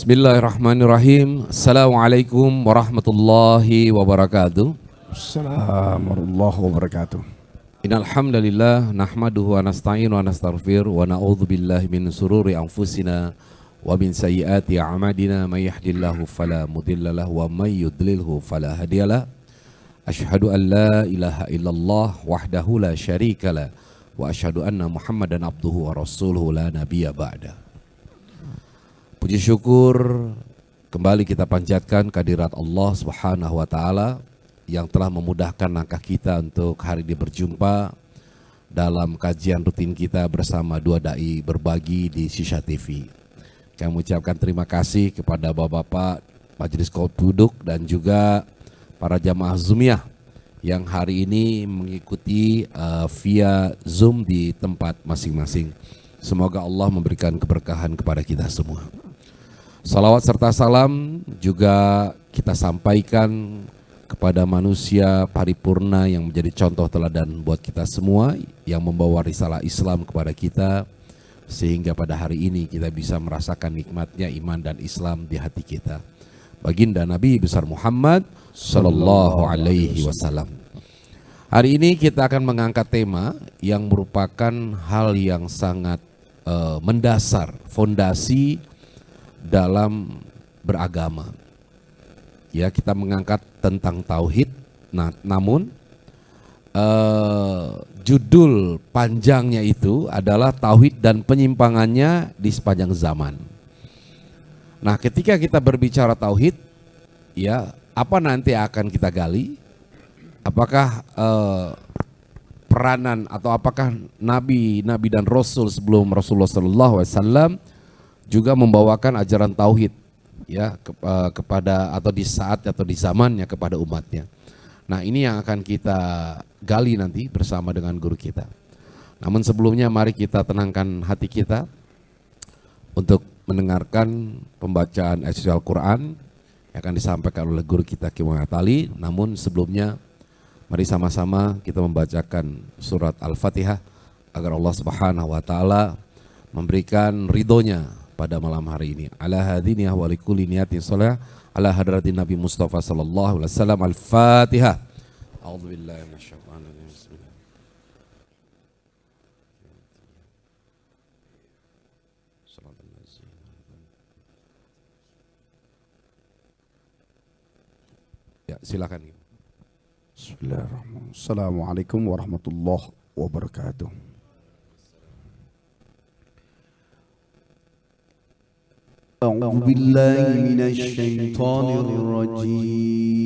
Bismillahirrahmanirrahim. Assalamualaikum warahmatullahi wabarakatuh. Assalamualaikum warahmatullahi wabarakatuh. Innal hamdalillah nahmaduhu wa nasta'inu wa nastaghfir wa na'udzu billahi min sururi anfusina wa min sayyiati a'malina may yahdihillahu fala mudhillalah wa may yudlilhu fala hadiyalah. Asyhadu an la ilaha illallah wahdahu la syarikalah wa asyhadu anna Muhammadan abduhu wa rasuluhu la nabiyya ba'da. Puji syukur kembali kita panjatkan kehadirat Allah Subhanahu wa taala yang telah memudahkan langkah kita untuk hari ini berjumpa dalam kajian rutin kita bersama dua dai berbagi di Sisha TV. Kami mengucapkan terima kasih kepada Bapak-bapak Majelis Duduk dan juga para jamaah Zoomiyah yang hari ini mengikuti via Zoom di tempat masing-masing. Semoga Allah memberikan keberkahan kepada kita semua. Salawat serta salam juga kita sampaikan kepada manusia paripurna yang menjadi contoh teladan buat kita semua, yang membawa risalah Islam kepada kita, sehingga pada hari ini kita bisa merasakan nikmatnya iman dan Islam di hati kita. Baginda Nabi besar Muhammad Sallallahu Alaihi Wasallam. Hari ini kita akan mengangkat tema yang merupakan hal yang sangat mendasar, fondasi dalam beragama. Ya, kita mengangkat tentang tauhid. Nah, namun judul panjangnya itu adalah tauhid dan penyimpangannya di sepanjang zaman. Nah, ketika kita berbicara tauhid, ya, apa nanti akan kita gali? Apakah peranan atau apakah nabi dan rasul sebelum Rasulullah SAW juga membawakan ajaran tauhid, ya, kepada atau di saat atau di zamannya kepada umatnya. Nah, ini yang akan kita gali nanti bersama dengan guru kita. Namun sebelumnya mari kita tenangkan hati kita untuk mendengarkan pembacaan ayat Al-Quran yang akan disampaikan oleh guru kita Ki Muhammad Ali. Namun sebelumnya mari sama-sama kita membacakan surat Al-Fatihah agar Allah Subhanahu wa taala memberikan ridhonya pada malam hari ini. Ala hadiniyah wa likulli niyatin shalah ala hadratin Nabi Mustafa sallallahu alaihi wasallam. Al-Fatihah. A'udzubillahi minasyaitonir rajim. Bismillah. Ya, silakan. Bismillahirrahmanirrahim. Assalamualaikum warahmatullahi wabarakatuh. أعوذ بالله من الشيطان الرجيم.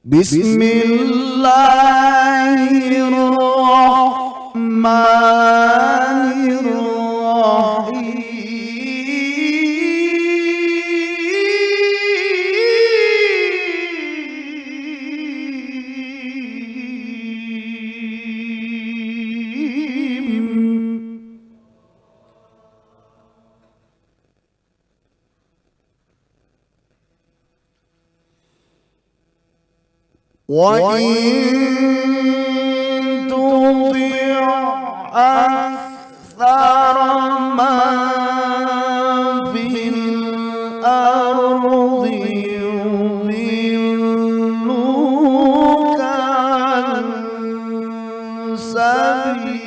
بسم الله الرحمن الرحيم. وَإِن تُطِعْ أَكْثَرَ مَن فِي الْأَرْضِ يُضِلُّوكَ عَن سَبِيلِ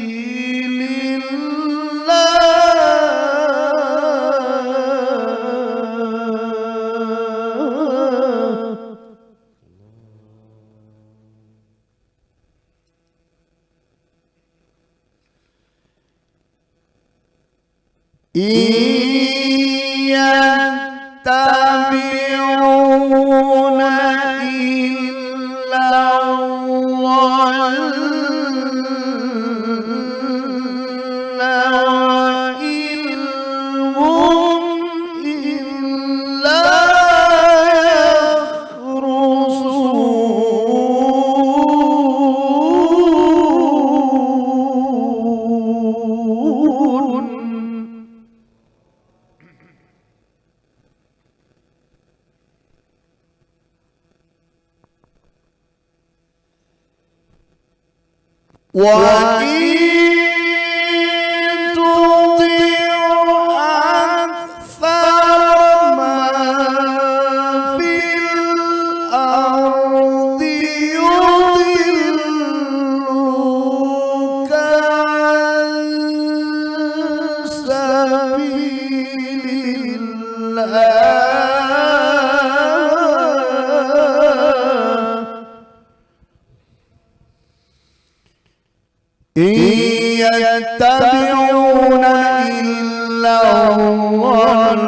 يَتَّبِعُونَ إِلَّا الظَّنَّ وَإِنْ هُمْ إِلَّا يَخْرُصُونَ. وإن تطع أكثر من في الأرض يضلوك عن سبيل الله إن يتبعون إلا الظن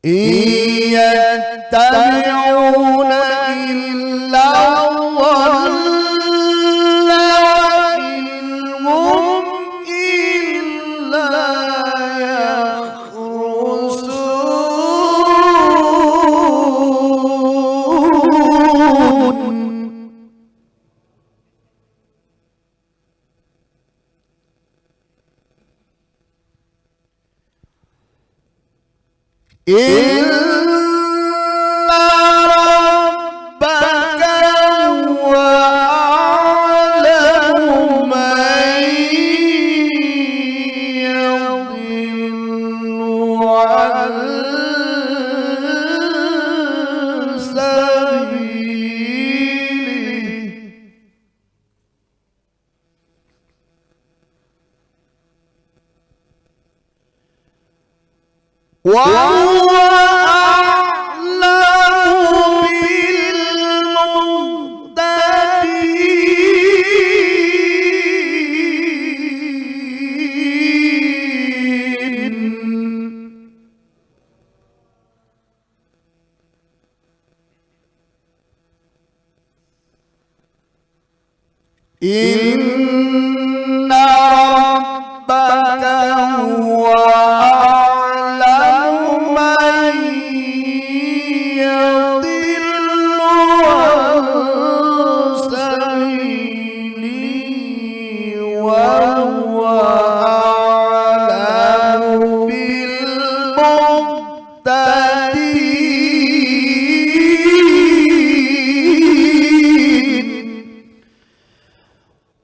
إن يتبعون إلا الظن وإن هم إلا يخرصون إن ربك هو أعلم من يضل عن سبيله وهو أعلم بالمهتدين إن ربك هو أعلم من يضل عن سبيله وهو أعلم بالمهتدين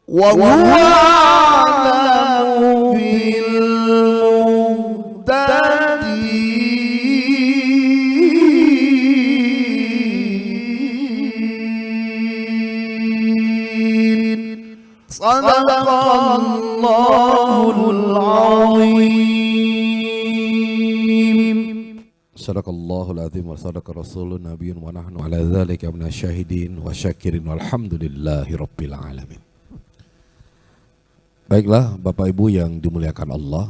وهو أعلم بالمهتدين صدق الله العظيم Sadaqallahul azim wa sadaqa rasulun nabiyyun wa nahnu ala dzalika minasyahidin wa syakirin walhamdulillahi rabbil alamin. Baiklah Bapak Ibu yang dimuliakan Allah,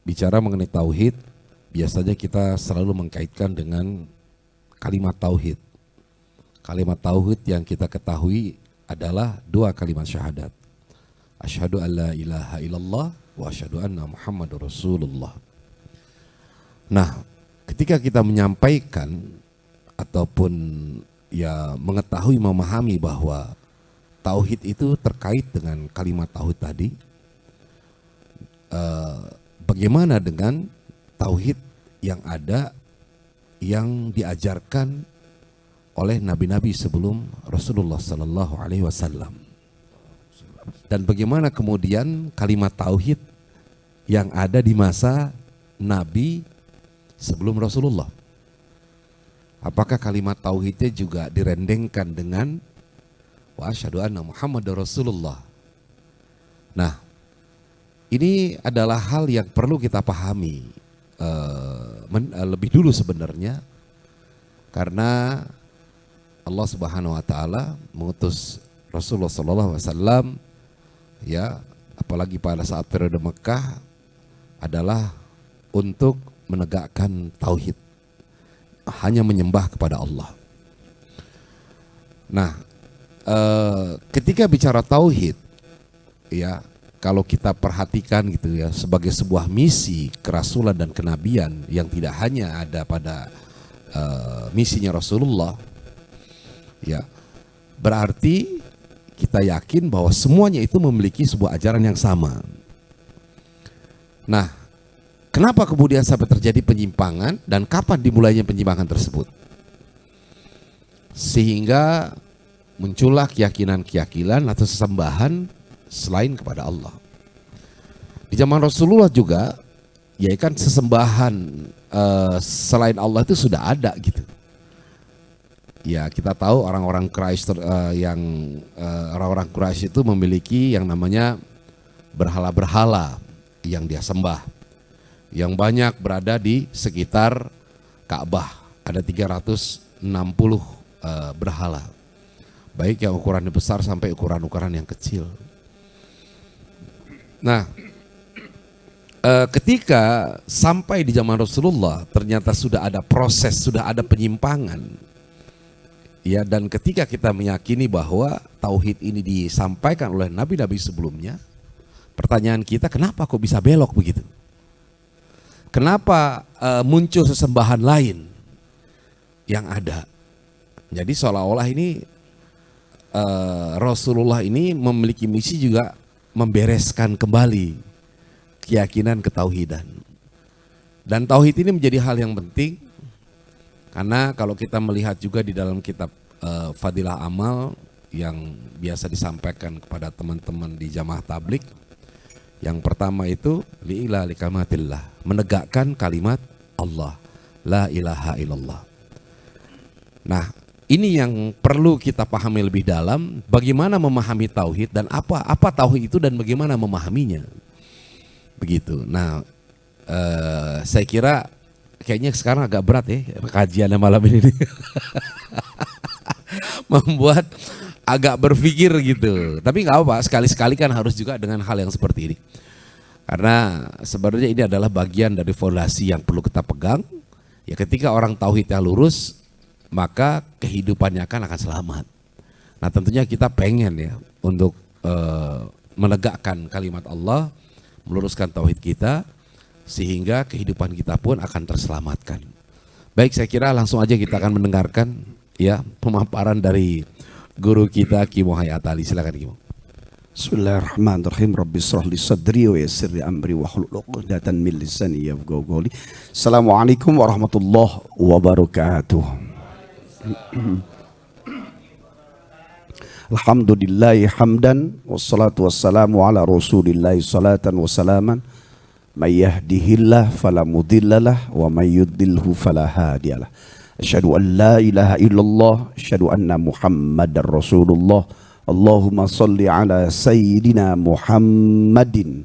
bicara mengenai tauhid, biasanya kita selalu mengkaitkan dengan kalimat tauhid. Kalimat tauhid yang kita ketahui adalah dua kalimat syahadat. Asyhadu an la ilaha illallah wa asyhadu anna Muhammadur Rasulullah. Nah, ketika kita menyampaikan ataupun ya mengetahui, memahami bahwa tauhid itu terkait dengan kalimat tauhid tadi, bagaimana dengan tauhid yang ada, yang diajarkan oleh nabi-nabi sebelum Rasulullah Sallallahu Alaihi Wasallam, dan bagaimana kemudian kalimat tauhid yang ada di masa Nabi sebelum Rasulullah. Apakah kalimat tauhidnya juga direndengkan dengan wa asyhadu anna Muhammadar Rasulullah? Nah, ini adalah hal yang perlu kita pahami lebih dulu sebenarnya, karena Allah Subhanahu wa taala mengutus Rasulullah sallallahu alaihi wasallam, ya, apalagi pada saat periode Mekah, adalah untuk menegakkan tauhid, hanya menyembah kepada Allah. Nah, ketika bicara tauhid, ya, kalau kita perhatikan gitu ya, sebagai sebuah misi kerasulan dan kenabian yang tidak hanya ada pada misinya Rasulullah, ya, berarti kita yakin bahwa semuanya itu memiliki sebuah ajaran yang sama. Nah, kenapa kemudian sampai terjadi penyimpangan dan kapan dimulainya penyimpangan tersebut? Sehingga muncullah keyakinan-keyakinan atau sesembahan selain kepada Allah. Di zaman Rasulullah juga, ya kan sesembahan selain Allah itu sudah ada gitu. Ya kita tahu orang-orang Quraisy orang-orang Quraisy itu memiliki yang namanya berhala-berhala yang dia sembah, yang banyak berada di sekitar Ka'bah. Ada 360 berhala, baik yang ukurannya besar sampai ukuran-ukuran yang kecil. Nah, ketika sampai di zaman Rasulullah ternyata sudah ada proses, sudah ada penyimpangan. Ya, dan ketika kita meyakini bahwa tauhid ini disampaikan oleh nabi-nabi sebelumnya, pertanyaan kita, kenapa kok bisa belok begitu? Kenapa muncul sesembahan lain yang ada? Jadi seolah-olah ini Rasulullah ini memiliki misi juga membereskan kembali keyakinan ketauhidan. Dan tauhid ini menjadi hal yang penting karena kalau kita melihat juga di dalam kitab Fadilah Amal yang biasa disampaikan kepada teman-teman di jamaah tablik, yang pertama itu li'ila likamatillah, menegakkan kalimat Allah, la ilaha illallah. Nah, ini yang perlu kita pahami lebih dalam, bagaimana memahami tauhid dan apa tauhid itu dan bagaimana memahaminya. Begitu. Nah, saya kira kayaknya sekarang agak berat ya kajiannya malam ini. Membuat agak berpikir gitu. Tapi nggak apa, sekali-sekali kan harus juga dengan hal yang seperti ini. Karena sebenarnya ini adalah bagian dari fondasi yang perlu kita pegang. Ya ketika orang tauhidnya lurus, maka kehidupannya akan selamat. Nah tentunya kita pengen ya untuk menegakkan kalimat Allah, meluruskan tauhid kita sehingga kehidupan kita pun akan terselamatkan. Baik, saya kira langsung aja kita akan mendengarkan ya pemaparan dari guru kita Ki Muhayyad Ali. Silakan Ki. Bismillahirrahmanirrahim. Rabbi shrah li sadri wa yassir li amri wahlul 'uqdatam min lisani yafqahu qawli. Assalamualaikum warahmatullahi wabarakatuh. Alhamdulillahi hamdan wassalatu wassalamu ala rasulillahi salatan wa salaman may yahdihillah fala mudhillalah wa may yudlilhu fala hadiyalah. Asyhadu an la ilaha illallah, asyhadu anna Muhammadar Rasulullah. Allahumma salli ala sayyidina Muhammadin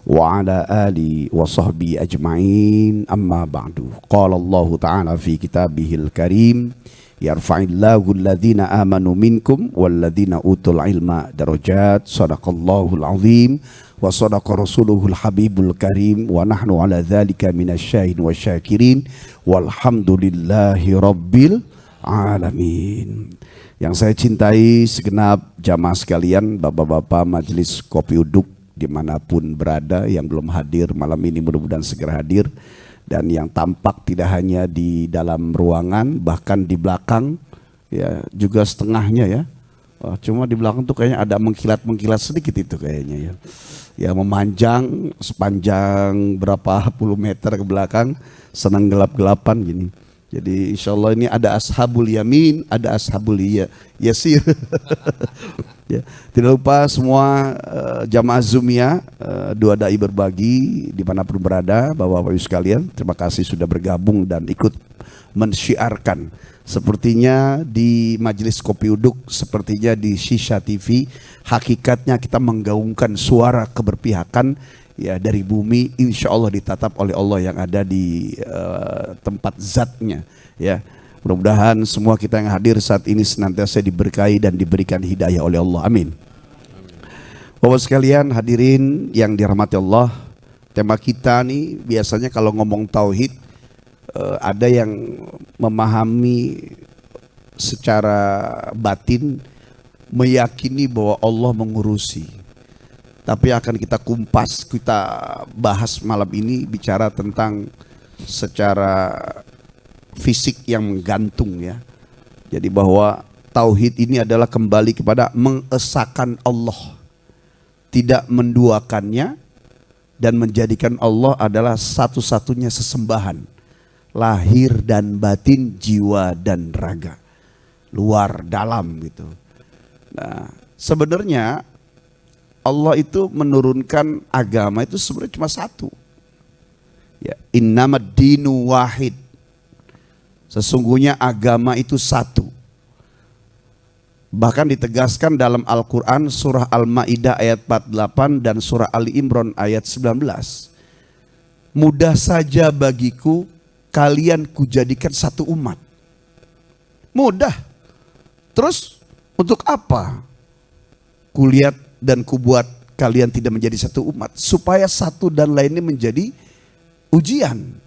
wa ala ali wa sahbihi ajma'in, amma ba'du. Qala Allah ta'ala fi kitabihil karim, yarfa'illahu alladhina amanu minkum walladhina utul ilma darajat. Sadaqallahul azim wa sadaqa rasuluhul habibul karim wa nahnu ala dhalika minasyahidin wa syakirin walhamdulillahi rabbil alamin. Yang saya cintai segenap jamaah sekalian, bapak-bapak majelis kopi uduk dimanapun berada, yang belum hadir malam ini mudah-mudahan segera hadir, dan yang tampak tidak hanya di dalam ruangan, bahkan di belakang ya juga setengahnya ya. Cuma di belakang tuh kayaknya ada mengkilat-mengkilat sedikit itu kayaknya ya. Ya memanjang sepanjang berapa puluh meter ke belakang, senang gelap-gelapan gini. Jadi insya Allah ini ada ashabul yamin, ada ashabul yasir. Ya, tidak lupa semua jamaah Zoomia, dua dai berbagi dimanapun berada, bapak-bapak ibu sekalian, terima kasih sudah bergabung dan ikut mensyiarkan. Sepertinya di majelis kopi uduk, sepertinya di Shisha TV, hakikatnya kita menggaungkan suara keberpihakan ya dari bumi, insya Allah ditatap oleh Allah yang ada di tempat zatnya ya. Mudah-mudahan semua kita yang hadir saat ini senantiasa diberkahi dan diberikan hidayah oleh Allah, amin. Bapak sekalian hadirin yang dirahmati Allah, tema kita nih biasanya kalau ngomong tauhid ada yang memahami secara batin, meyakini bahwa Allah mengurusi. Tapi akan kita kumpas, kita bahas malam ini bicara tentang secara fisik yang menggantung ya. Jadi bahwa tauhid ini adalah kembali kepada mengesahkan Allah, tidak menduakannya, dan menjadikan Allah adalah satu-satunya sesembahan, lahir dan batin, jiwa dan raga, luar dalam gitu. Nah, sebenarnya Allah itu menurunkan agama itu sebenarnya cuma satu. Ya, innamad dinu wahid. Sesungguhnya agama itu satu. Bahkan ditegaskan dalam Al-Quran surah Al-Ma'idah ayat 48 dan surah Ali Imran ayat 19. Mudah saja bagiku kalian kujadikan satu umat. Mudah. Terus untuk apa? Kulihat dan kubuat kalian tidak menjadi satu umat. Supaya satu dan lainnya menjadi ujian.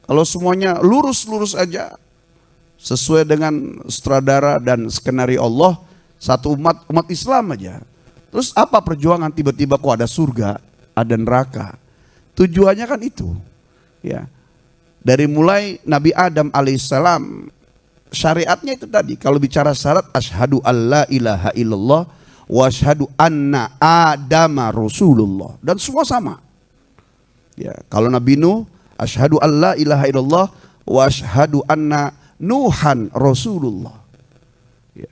Kalau semuanya lurus-lurus aja sesuai dengan sutradara dan skenario Allah, satu umat Islam aja. Terus apa perjuangan tiba-tiba kok ada surga, ada neraka? Tujuannya kan itu. Ya. Dari mulai Nabi Adam alaihissalam, syariatnya itu tadi. Kalau bicara syarat, asyhadu alla ilaha illallah wa asyhadu anna Adama Rasulullah, dan semua sama. Ya, kalau Nabi Nuh, asyhadu alla ilaha illallah wa asyhadu anna Nuhan Rasulullah. Ya.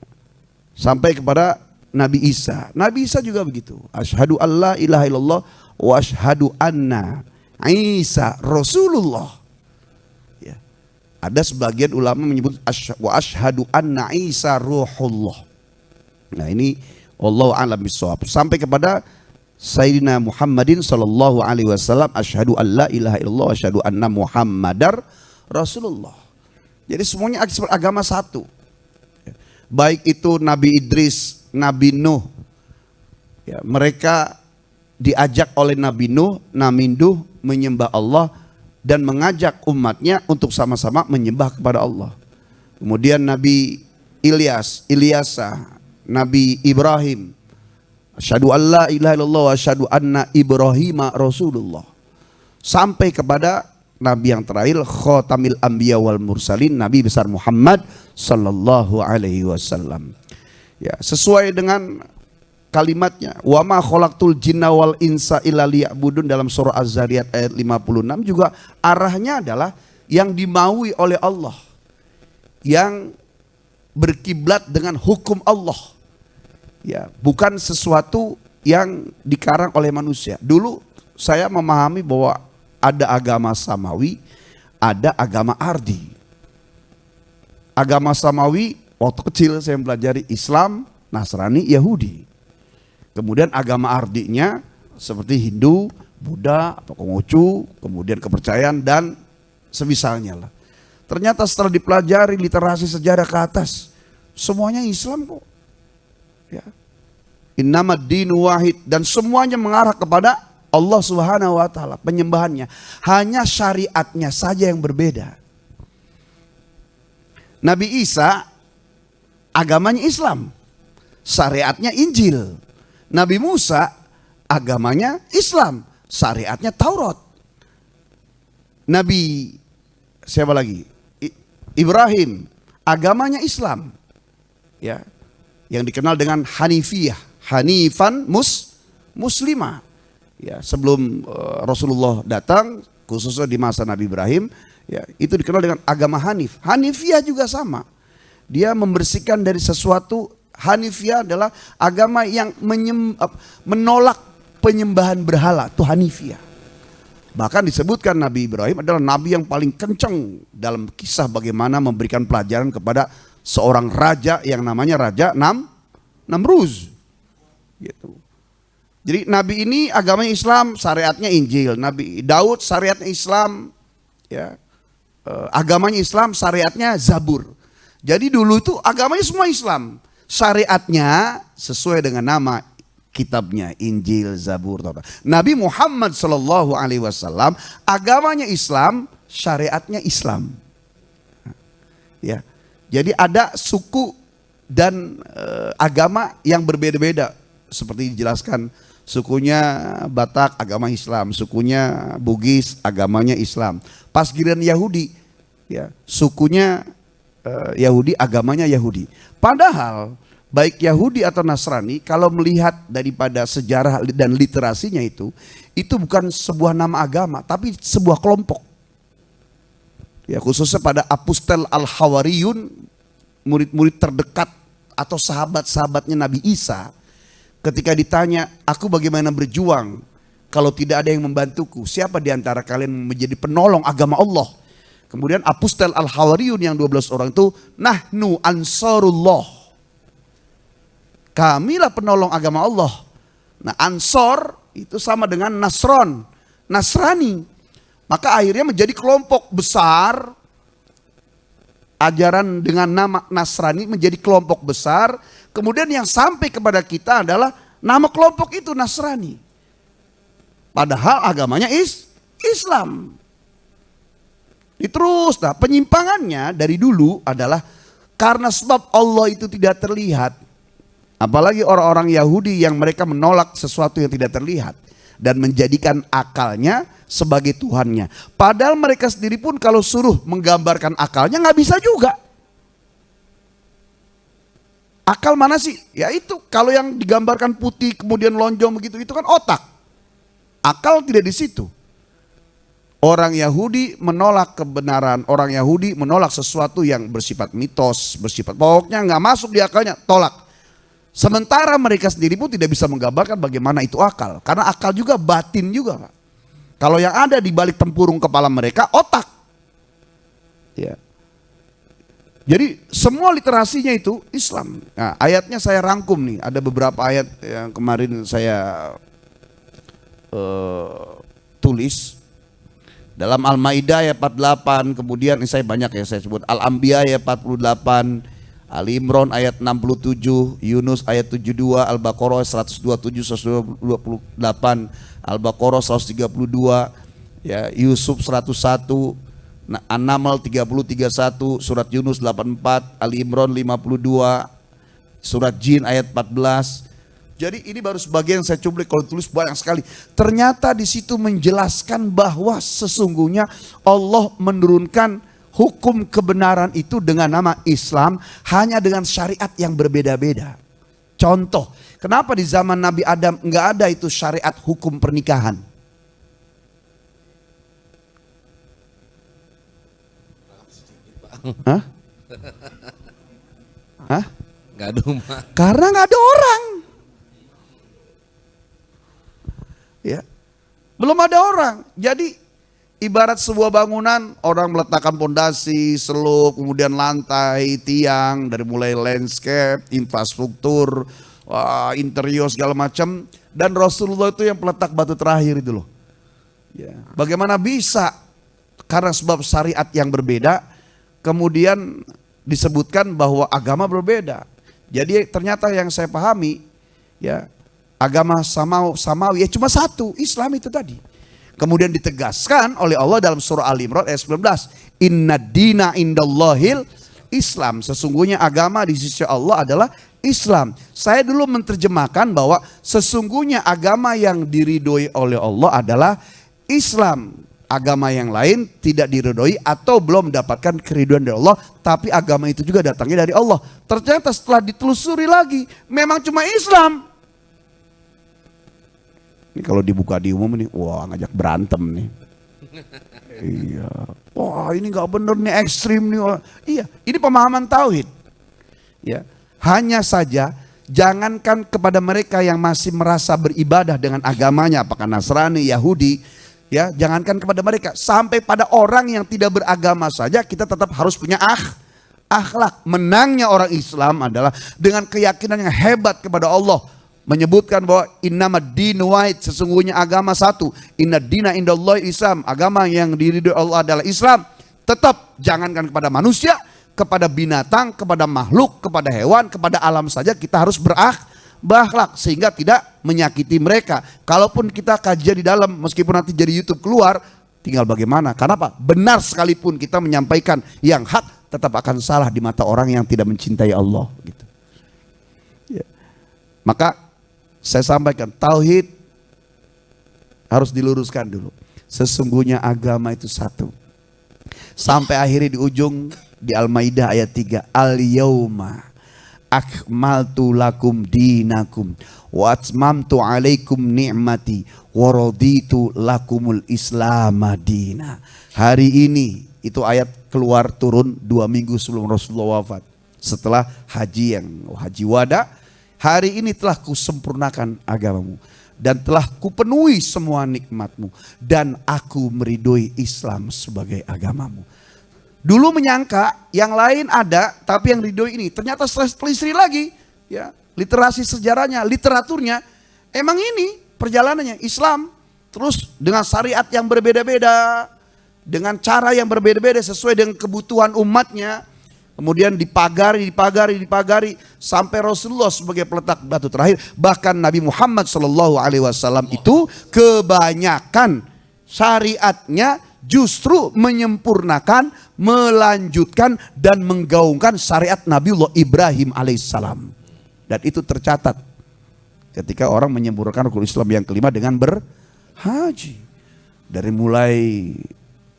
Sampai kepada Nabi Isa. Nabi Isa juga begitu. Asyhadu alla ilaha illallah wa asyhadu anna Isa Rasulullah. Ya. Ada sebagian ulama menyebut wa asyhadu anna Isa ruhullah. Nah, ini wallahu a'lam bishawab. Sampai kepada Sayyidina Muhammadin sallallahu alaihi wasallam, asyhadu alla ilaha illallah wa asyhadu anna Muhammadar Rasulullah. Jadi semuanya agama satu. Baik itu Nabi Idris, Nabi Nuh. Ya, mereka diajak oleh Nabi Nuh, menyembah Allah dan mengajak umatnya untuk sama-sama menyembah kepada Allah. Kemudian Nabi Ilyasa, Nabi Ibrahim. Asyhadu alla ilaha illallah wa asyhadu anna Ibrahima Rasulullah. Sampai kepada Nabi yang terakhir, khatamil anbiya wal mursalin, Nabi besar Muhammad sallallahu alaihi wasallam. Ya, sesuai dengan kalimatnya, wa ma khalaqtul jinna wal insa illa liya'budun, dalam surah Az-Zariyat ayat 56 juga arahnya adalah yang dimaui oleh Allah, yang berkiblat dengan hukum Allah. Ya, bukan sesuatu yang dikarang oleh manusia. Dulu saya memahami bahwa ada agama samawi, ada agama ardi. Agama samawi waktu kecil saya mempelajari Islam, Nasrani, Yahudi. Kemudian agama ardinya seperti Hindu, Buddha, atau Konghucu, kemudian kepercayaan dan semisalnya lah. Ternyata setelah dipelajari literasi sejarah ke atas, semuanya Islam kok. Ya. Innamad dinu wahid, dan semuanya mengarah kepada Allah Subhanahu wa taala, penyembahannya. Hanya syariatnya saja yang berbeda. Nabi Isa agamanya Islam, syariatnya Injil. Nabi Musa agamanya Islam, syariatnya Taurat. Nabi siapa lagi? Ibrahim agamanya Islam. Ya. Yang dikenal dengan Hanifiyah, Hanifan muslimah. Ya, sebelum Rasulullah datang, khususnya di masa Nabi Ibrahim, ya, itu dikenal dengan agama Hanif. Hanifiyah juga sama. Dia membersihkan dari sesuatu. Hanifiyah adalah agama yang menolak penyembahan berhala, itu Hanifiyah. Bahkan disebutkan Nabi Ibrahim adalah nabi yang paling kencang dalam kisah bagaimana memberikan pelajaran kepada seorang raja yang namanya Raja Namruz. Gitu. Jadi Nabi ini agamanya Islam, syariatnya Injil. Nabi Daud syariatnya Islam, ya, agamanya Islam, syariatnya Zabur. Jadi dulu itu agamanya semua Islam, syariatnya sesuai dengan nama kitabnya, Injil, Zabur, Taurat. Nabi Muhammad sallallahu alaihi wasallam agamanya Islam, syariatnya Islam. Ya, jadi ada suku dan agama yang berbeda-beda, seperti dijelaskan. Sukunya Batak agama Islam, sukunya Bugis agamanya Islam. Pas giliran Yahudi, ya, sukunya Yahudi agamanya Yahudi. Padahal baik Yahudi atau Nasrani, kalau melihat daripada sejarah dan literasinya itu bukan sebuah nama agama, tapi sebuah kelompok. Ya, khususnya pada Apostel Al-Hawariyun, murid-murid terdekat atau sahabat-sahabatnya Nabi Isa ketika ditanya, aku bagaimana berjuang kalau tidak ada yang membantuku? Siapa di antara kalian menjadi penolong agama Allah? Kemudian Apustel Al-Hawariyun yang 12 orang itu, nahnu ansarullah. Kamilah penolong agama Allah. Nah, Ansor itu sama dengan Nasron, Nasrani. Maka akhirnya menjadi kelompok besar. Ajaran dengan nama Nasrani menjadi kelompok besar. Kemudian yang sampai kepada kita adalah nama kelompok itu Nasrani. Padahal agamanya Islam. Terus, nah penyimpangannya dari dulu adalah karena sebab Allah itu tidak terlihat. Apalagi orang-orang Yahudi yang mereka menolak sesuatu yang tidak terlihat. Dan menjadikan akalnya sebagai Tuhannya. Padahal mereka sendiri pun kalau suruh menggambarkan akalnya nggak bisa juga. Akal mana sih? Ya itu kalau yang digambarkan putih kemudian lonjong begitu itu kan otak. Akal tidak di situ. Orang Yahudi menolak kebenaran, orang Yahudi menolak sesuatu yang bersifat mitos, bersifat pokoknya nggak masuk di akalnya, tolak. Sementara mereka sendiri pun tidak bisa menggambarkan bagaimana itu akal. Karena akal juga batin juga, Pak. Kalau yang ada di balik tempurung kepala mereka, otak. Ya. Jadi semua literasinya itu Islam. Nah, ayatnya saya rangkum nih. Ada beberapa ayat yang kemarin saya tulis. Dalam Al-Maidah ayat 48, kemudian ini saya banyak ya saya sebut. Al-Anbiya ayat 48. Ali Imran ayat 67, Yunus ayat 72, Al-Baqarah 127, 128, Al-Baqarah 132, ya, Yusuf 101, An-Naml 30, 31, surat Yunus 84, Ali Imran 52, surat Jin ayat 14. Jadi ini baru sebagian saya cuplik, kalau tulis banyak sekali. Ternyata di situ menjelaskan bahwa sesungguhnya Allah menurunkan hukum kebenaran itu dengan nama Islam hanya dengan syariat yang berbeda-beda. Contoh, kenapa di zaman Nabi Adam nggak ada itu syariat hukum pernikahan? Hah? Hah? Nggak ada umat. Karena nggak ada orang. Ya, belum ada orang. Jadi ibarat sebuah bangunan, orang meletakkan pondasi, seluk, kemudian lantai, tiang, dari mulai landscape, infrastruktur, interior segala macam. Dan Rasulullah itu yang peletak batu terakhir itu loh. Ya. Bagaimana bisa? Karena sebab syariat yang berbeda, kemudian disebutkan bahwa agama berbeda. Jadi ternyata yang saya pahami, ya, agama samawi ya cuma satu, Islam itu tadi. Kemudian ditegaskan oleh Allah dalam surah Al-Imran ayat 19. Inna dina indallahil Islam. Sesungguhnya agama di sisi Allah adalah Islam. Saya dulu menerjemahkan bahwa sesungguhnya agama yang diridhoi oleh Allah adalah Islam. Agama yang lain tidak diridhoi atau belum mendapatkan keridhaan dari Allah. Tapi agama itu juga datangnya dari Allah. Ternyata setelah ditelusuri lagi, memang cuma Islam. Ini kalau dibuka di umum nih, wah ngajak berantem nih. Iya, wah ini nggak bener nih, ekstrim nih. Wah. Iya, ini pemahaman tauhid. Ya, hanya saja jangankan kepada mereka yang masih merasa beribadah dengan agamanya, apakah Nasrani, Yahudi, ya, jangankan kepada mereka, sampai pada orang yang tidak beragama saja kita tetap harus punya akhlak. Menangnya orang Islam adalah dengan keyakinan yang hebat kepada Allah. Menyebutkan bahwa innamad dinu wahid, sesungguhnya agama satu. Inna dina indallahi Islam, agama yang diridhoi Allah adalah Islam. Tetap jangankan kepada manusia, kepada binatang, kepada makhluk, kepada hewan, kepada alam saja kita harus berakhlak sehingga tidak menyakiti mereka. Kalaupun kita kajian di dalam, meskipun nanti jadi YouTube keluar, tinggal bagaimana. Karena apa? Benar sekalipun kita menyampaikan yang hak, tetap akan salah di mata orang yang tidak mencintai Allah. Gitu. Ya. Maka saya sampaikan, tauhid harus diluruskan dulu. Sesungguhnya agama itu satu. Sampai akhirnya di ujung di Al-Maidah ayat 3. Al-yawma akmaltu lakum dinakum wa atmamtu alaikum ni'mati wa raditu lakumul islam madina. Hari ini, itu ayat keluar turun 2 minggu sebelum Rasulullah wafat. setelah haji haji wada, hari ini telah kusempurnakan agamamu dan telah kupenuhi semua nikmatmu dan aku meridhoi Islam sebagai agamamu. Dulu menyangka yang lain ada, tapi yang ridhoi ini. Ternyata setelah telisuri lagi, ya, literasi sejarahnya, literaturnya, emang ini perjalanannya Islam. Terus dengan syariat yang berbeda-beda, dengan cara yang berbeda-beda sesuai dengan kebutuhan umatnya. Kemudian dipagari sampai Rasulullah sebagai peletak batu terakhir. Bahkan Nabi Muhammad SAW itu kebanyakan syariatnya justru menyempurnakan, melanjutkan dan menggaungkan syariat Nabiullah Ibrahim alaihissalam. Dan itu tercatat ketika orang menyempurnakan rukun Islam yang kelima dengan berhaji. Dari mulai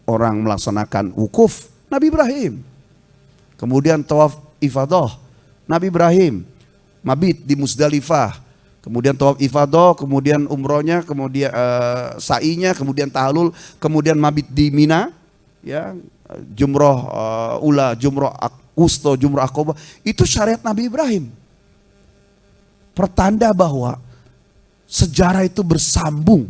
orang melaksanakan wukuf, Nabi Ibrahim. Kemudian tawaf ifadah, Nabi Ibrahim. Mabit di Musdalifah. Kemudian tawaf ifadah, kemudian umrohnya, kemudian sa'inya, kemudian tahlul, kemudian mabit di Mina, ya, jumroh ula, jumroh wusta, jumroh aqobah. Itu syariat Nabi Ibrahim. Pertanda bahwa sejarah itu bersambung.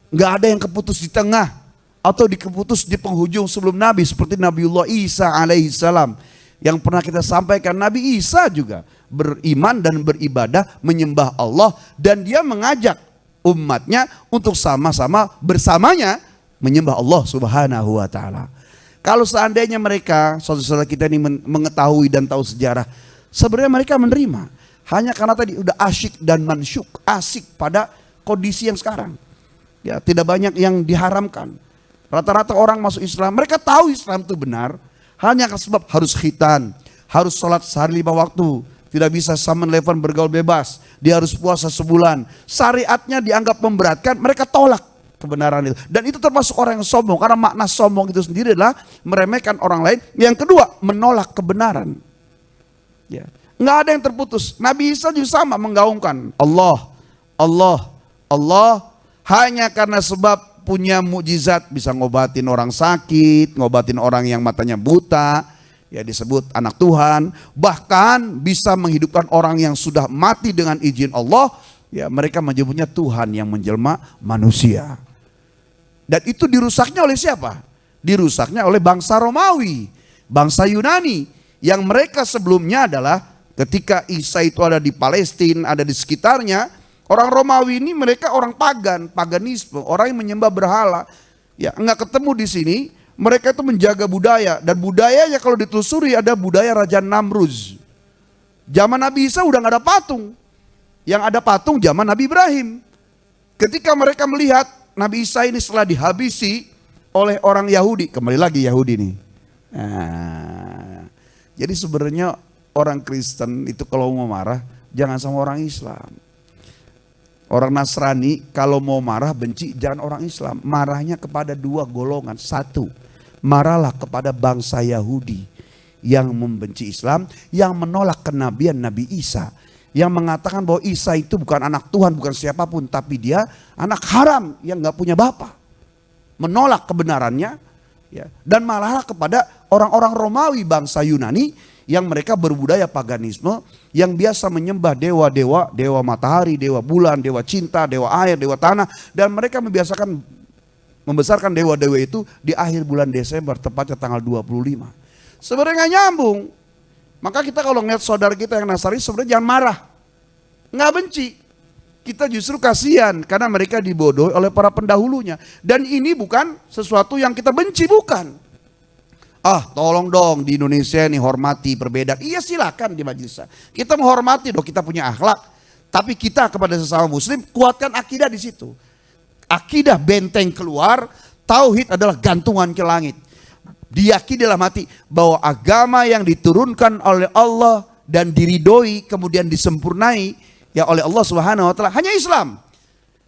Nggak ada yang keputus di tengah atau dikeputus di penghujung sebelum Nabi, seperti Nabiullah Isa alaihissalam yang pernah kita sampaikan. Nabi Isa juga beriman dan beribadah menyembah Allah, dan dia mengajak umatnya untuk sama-sama bersamanya menyembah Allah subhanahu wa ta'ala. Kalau seandainya mereka, saudara-saudara kita ini mengetahui dan tahu sejarah, sebenarnya mereka menerima. Hanya karena tadi udah asyik dan mansyuk, asik pada kondisi yang sekarang. Ya, tidak banyak yang diharamkan. Rata-rata orang masuk Islam, mereka tahu Islam itu benar, hanya sebab harus khitan, harus sholat sehari 5 waktu, tidak bisa sama telepon bergaul bebas, dia harus puasa sebulan. Syariatnya dianggap memberatkan, mereka tolak kebenaran itu. Dan itu termasuk orang yang sombong, karena makna sombong itu sendiri adalah meremehkan orang lain. Yang kedua, menolak kebenaran. Ya. Nggak ada yang terputus. Nabi Isa juga sama menggaungkan Allah, Allah, Allah, hanya karena sebab punya mukjizat, bisa ngobatin orang sakit, ngobatin orang yang matanya buta, ya disebut anak Tuhan. Bahkan bisa menghidupkan orang yang sudah mati dengan izin Allah, ya mereka menyebutnya Tuhan yang menjelma manusia. Dan itu dirusaknya oleh siapa? Dirusaknya oleh bangsa Romawi, bangsa Yunani, yang mereka sebelumnya adalah ketika Isa itu ada di Palestina, ada di sekitarnya. Orang Romawi ini mereka orang pagan, paganisme, orang yang menyembah berhala. Ya, enggak ketemu di sini, mereka itu menjaga budaya, dan budayanya kalau ditelusuri ada budaya Raja Namruz. Zaman Nabi Isa udah enggak ada patung. Yang ada patung zaman Nabi Ibrahim. Ketika mereka melihat Nabi Isa ini setelah dihabisi oleh orang Yahudi, kembali lagi Yahudi nih. Nah, jadi sebenarnya orang Kristen itu kalau mau marah jangan sama orang Islam. Orang Nasrani kalau mau marah benci jangan orang Islam. Marahnya kepada dua golongan. Satu, marahlah kepada bangsa Yahudi yang membenci Islam, yang menolak kenabian Nabi Isa, yang mengatakan bahwa Isa itu bukan anak Tuhan, bukan siapapun, tapi dia anak haram yang gak punya bapa. Menolak kebenarannya, ya. Dan marahlah kepada orang-orang Romawi bangsa Yunani yang mereka berbudaya paganisme, yang biasa menyembah dewa-dewa, dewa matahari, dewa bulan, dewa cinta, dewa air, dewa tanah. Dan mereka membesarkan dewa-dewa itu di akhir bulan Desember, tepatnya tanggal 25. Sebenarnya gak nyambung. Maka kita kalau ngeliat saudara kita yang Nasrani sebenarnya jangan marah. Nggak benci. Kita justru kasihan karena mereka dibodohi oleh para pendahulunya. Dan ini bukan sesuatu yang kita benci, bukan. Ah, tolong dong di Indonesia nih hormati perbedaan. Iya silakan di majelis. Kita menghormati dong, kita punya akhlak. Tapi kita kepada sesama muslim kuatkan akidah di situ. Akidah benteng keluar, tauhid adalah gantungan ke langit. Diyakini dalam hati bahwa agama yang diturunkan oleh Allah dan diridhoi kemudian disempurnai ya oleh Allah Subhanahu wa taala hanya Islam.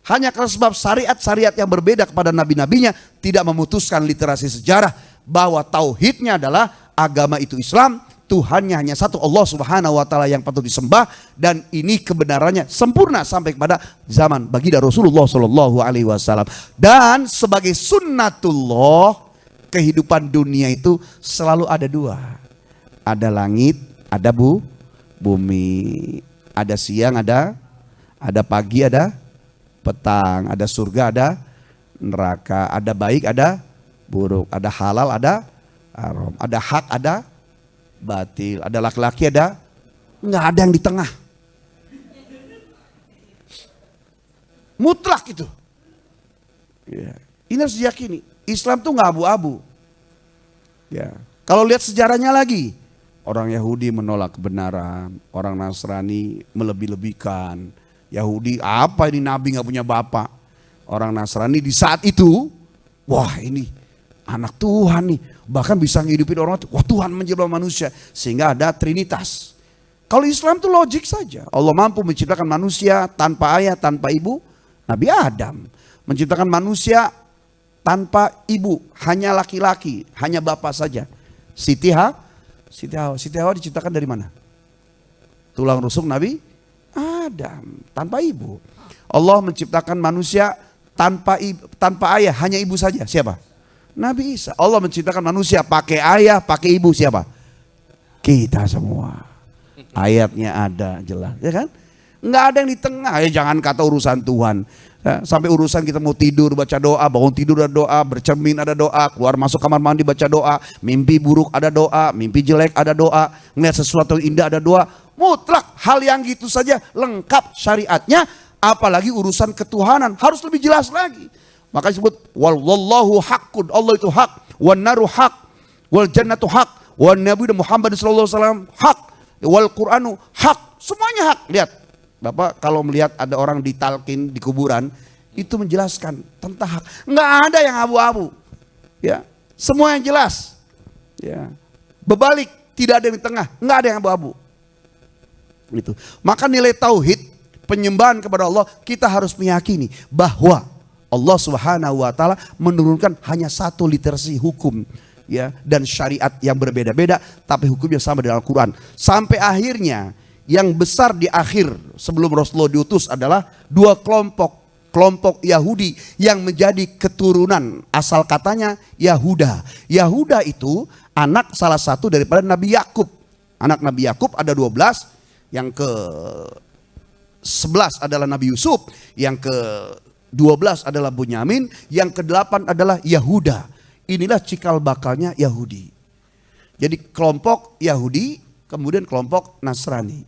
Hanya karena sebab syariat-syariat yang berbeda kepada nabi-nabinya tidak memutuskan literasi sejarah bahwa tauhidnya adalah agama itu Islam, Tuhannya hanya satu, Allah Subhanahu wa taala yang patut disembah, dan ini kebenarannya sempurna sampai kepada zaman baginda Rasulullah sallallahu alaihi wasallam. Dan sebagai sunnatullah, kehidupan dunia itu selalu ada dua. ada langit, ada bumi, ada siang, ada pagi, ada petang, ada surga, ada neraka, ada baik, ada buruk, ada halal, ada haram, ada hak, ada batil, ada laki-laki, ada nggak ada yang di tengah. Mutlak itu. Ya. Ini harus diyakini. Islam tuh nggak abu-abu. Ya. Kalau lihat sejarahnya lagi, orang Yahudi menolak kebenaran, orang Nasrani melebih-lebihkan. Yahudi, apa ini nabi nggak punya bapak? Orang Nasrani di saat itu, wah ini anak Tuhan nih, bahkan bisa ngehidupin orang. Wah, Tuhan menjelma manusia, sehingga ada Trinitas. Kalau Islam tuh logik saja. Allah mampu menciptakan manusia tanpa ayah, tanpa ibu. Nabi Adam menciptakan manusia tanpa ibu, hanya laki-laki, hanya bapak saja. Siti Hawa diciptakan dari mana? Tulang rusuk Nabi Adam, tanpa ibu. Allah menciptakan manusia tanpa ayah, hanya ibu saja. Siapa? Nabi Isa. Allah menciptakan manusia pakai ayah, pakai ibu. Siapa? Kita semua. Ayatnya ada jelas, ya kan? Nggak ada yang di tengah. Ya jangan kata urusan Tuhan. Ya, sampai urusan kita mau tidur baca doa, bangun tidur ada doa, bercermin ada doa, keluar masuk kamar mandi baca doa, mimpi buruk ada doa, mimpi jelek ada doa, ngeliat sesuatu yang indah ada doa. Mutlak hal yang gitu saja lengkap syariatnya, apalagi urusan ketuhanan harus lebih jelas lagi. Maka disebut wallahu haqqun, Allah itu hak, wan naru hak, wal jannatu hak, wan nabi Muhammad sallallahu alaihi wasallam hak, wal Qur'anu hak, semuanya hak. Lihat, Bapak kalau melihat ada orang ditalkin di kuburan, itu menjelaskan tentang hak. Nggak ada yang abu-abu, ya, semua yang jelas, ya. Berbalik, tidak ada yang di tengah, nggak ada yang abu-abu. Gitu. Maka nilai tauhid, penyembahan kepada Allah, kita harus meyakini bahwa Allah Subhanahu wa taala menurunkan hanya satu literasi hukum, ya, dan syariat yang berbeda-beda, tapi hukumnya sama dengan Al-Qur'an. Sampai akhirnya yang besar di akhir sebelum Rasulullah diutus adalah dua kelompok Yahudi yang menjadi keturunan, asal katanya Yahuda. Yahuda itu anak salah satu daripada Nabi Yakub. Anak Nabi Yakub ada 12, yang ke-11 adalah Nabi Yusuf, yang ke-12 adalah Bunyamin, yang ke-8 adalah Yahuda. Inilah cikal bakalnya Yahudi. Jadi kelompok Yahudi, kemudian kelompok Nasrani.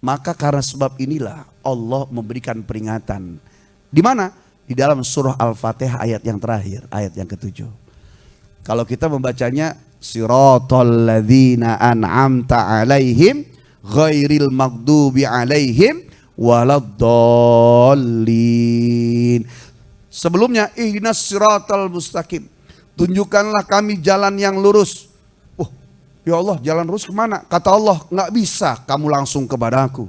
Maka karena sebab inilah Allah memberikan peringatan. Di mana? Di dalam surah Al-Fatihah ayat yang terakhir, ayat yang ke-7. Kalau kita membacanya, siratal ladzina an'amta alaihim ghairil maghdubi alaihim waladdallin. Sebelumnya, ihdinas siratal mustaqim. Tunjukkanlah kami jalan yang lurus. Ya Allah, jalan lurus kemana? Kata Allah, nggak bisa kamu langsung kepadaku.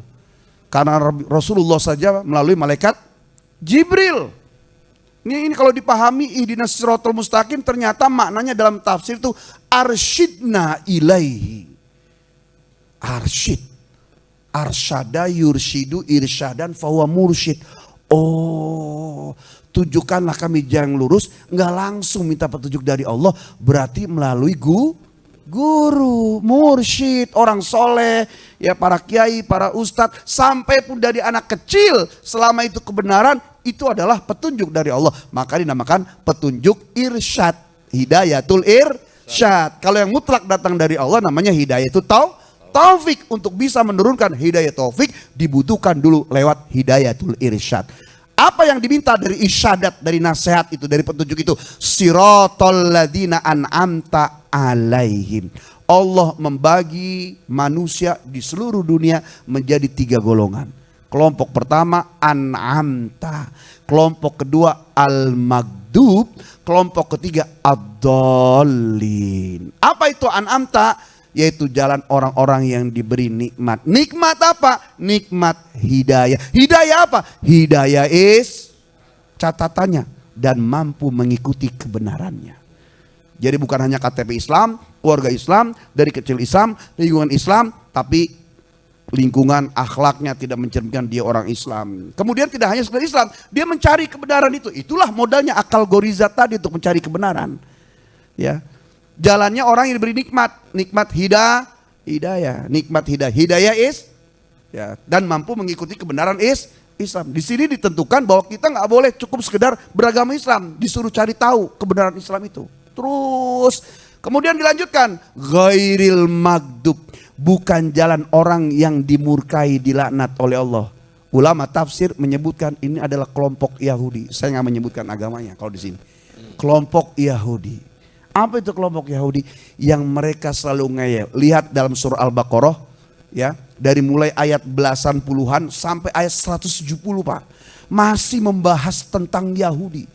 Karena Rasulullah saja melalui malaikat Jibril. Ini kalau dipahami ihdinas siratal mustaqim, ternyata maknanya dalam tafsir itu arsyidna ilaihi. Arsyid. Arsyada yursyidu irsyadan fahuwa mursyid. Oh, tunjukkanlah kami jalan lurus, nggak langsung minta petunjuk dari Allah, berarti melalui guru, mursyid, orang soleh, ya para kiai, para ustadz, sampai pun dari anak kecil, selama itu kebenaran, itu adalah petunjuk dari Allah. Maka dinamakan petunjuk irsyad, hidayatul irsyad. Kalau yang mutlak datang dari Allah namanya hidayatul taufik. Untuk bisa menurunkan hidayah taufik dibutuhkan dulu lewat hidayatul irsyad. Apa yang diminta dari isyadat, dari nasihat itu, dari petunjuk itu? Siratal ladzina an'amta alaihim. Allah membagi manusia di seluruh dunia menjadi 3 golongan. Kelompok pertama an'amta, kelompok kedua al-maghdub, kelompok ketiga ad-dallin. Apa itu an'amta? Yaitu jalan orang-orang yang diberi nikmat. Nikmat apa? Nikmat hidayah. Hidayah apa? Hidayah is catatannya dan mampu mengikuti kebenarannya. Jadi bukan hanya KTP Islam, keluarga Islam, dari kecil Islam, lingkungan Islam, tapi lingkungan akhlaknya tidak mencerminkan dia orang Islam. Kemudian tidak hanya sekedar Islam, dia mencari kebenaran itu. Itulah modalnya akal goriza tadi untuk mencari kebenaran. Ya. Jalannya orang yang diberi nikmat Hidayah, nikmat hidayah. Hidayah ya, dan mampu mengikuti kebenaran Islam. Di sini ditentukan bahwa kita nggak boleh cukup sekedar beragama Islam, disuruh cari tahu kebenaran Islam itu. Terus kemudian dilanjutkan, ghairil magdub, bukan jalan orang yang dimurkai, dilaknat oleh Allah. Ulama tafsir menyebutkan ini adalah kelompok Yahudi. Saya nggak menyebutkan agamanya kalau di sini. Kelompok Yahudi. Apa itu kelompok Yahudi? Yang mereka selalu ngeyel. Lihat dalam surah Al-Baqarah, ya, dari mulai ayat belasan puluhan sampai ayat 170, Pak. Masih membahas tentang Yahudi.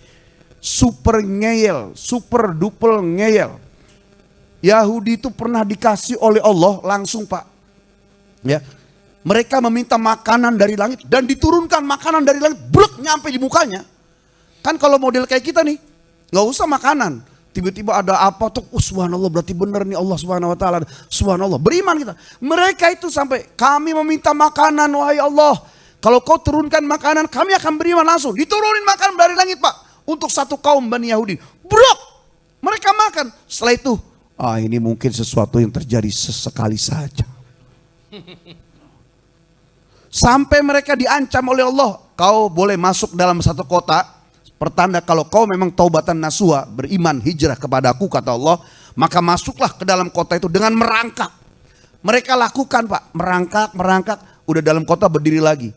Super ngeyel, super duper ngeyel. Yahudi itu pernah dikasih oleh Allah langsung, Pak. Ya. Mereka meminta makanan dari langit dan diturunkan makanan dari langit, brek, nyampe di mukanya. Kan kalau model kayak kita nih, nggak usah makanan. Tiba-tiba ada apa tuh, oh, subhanallah, berarti benar nih Allah subhanahu wa ta'ala. Subhanallah, beriman kita. Mereka itu sampai, kami meminta makanan wahai Allah. Kalau kau turunkan makanan, kami akan beriman langsung. Diturunin makanan dari langit, Pak. Untuk satu kaum Bani Yahudi. Brok, mereka makan. Setelah itu, ini mungkin sesuatu yang terjadi sesekali saja. Sampai mereka diancam oleh Allah. Kau boleh masuk dalam satu kota, pertanda kalau kau memang taubatan nasuha, beriman, hijrah kepadaku, kata Allah, maka masuklah ke dalam kota itu dengan merangkak. Mereka lakukan, Pak, merangkak, udah dalam kota berdiri lagi.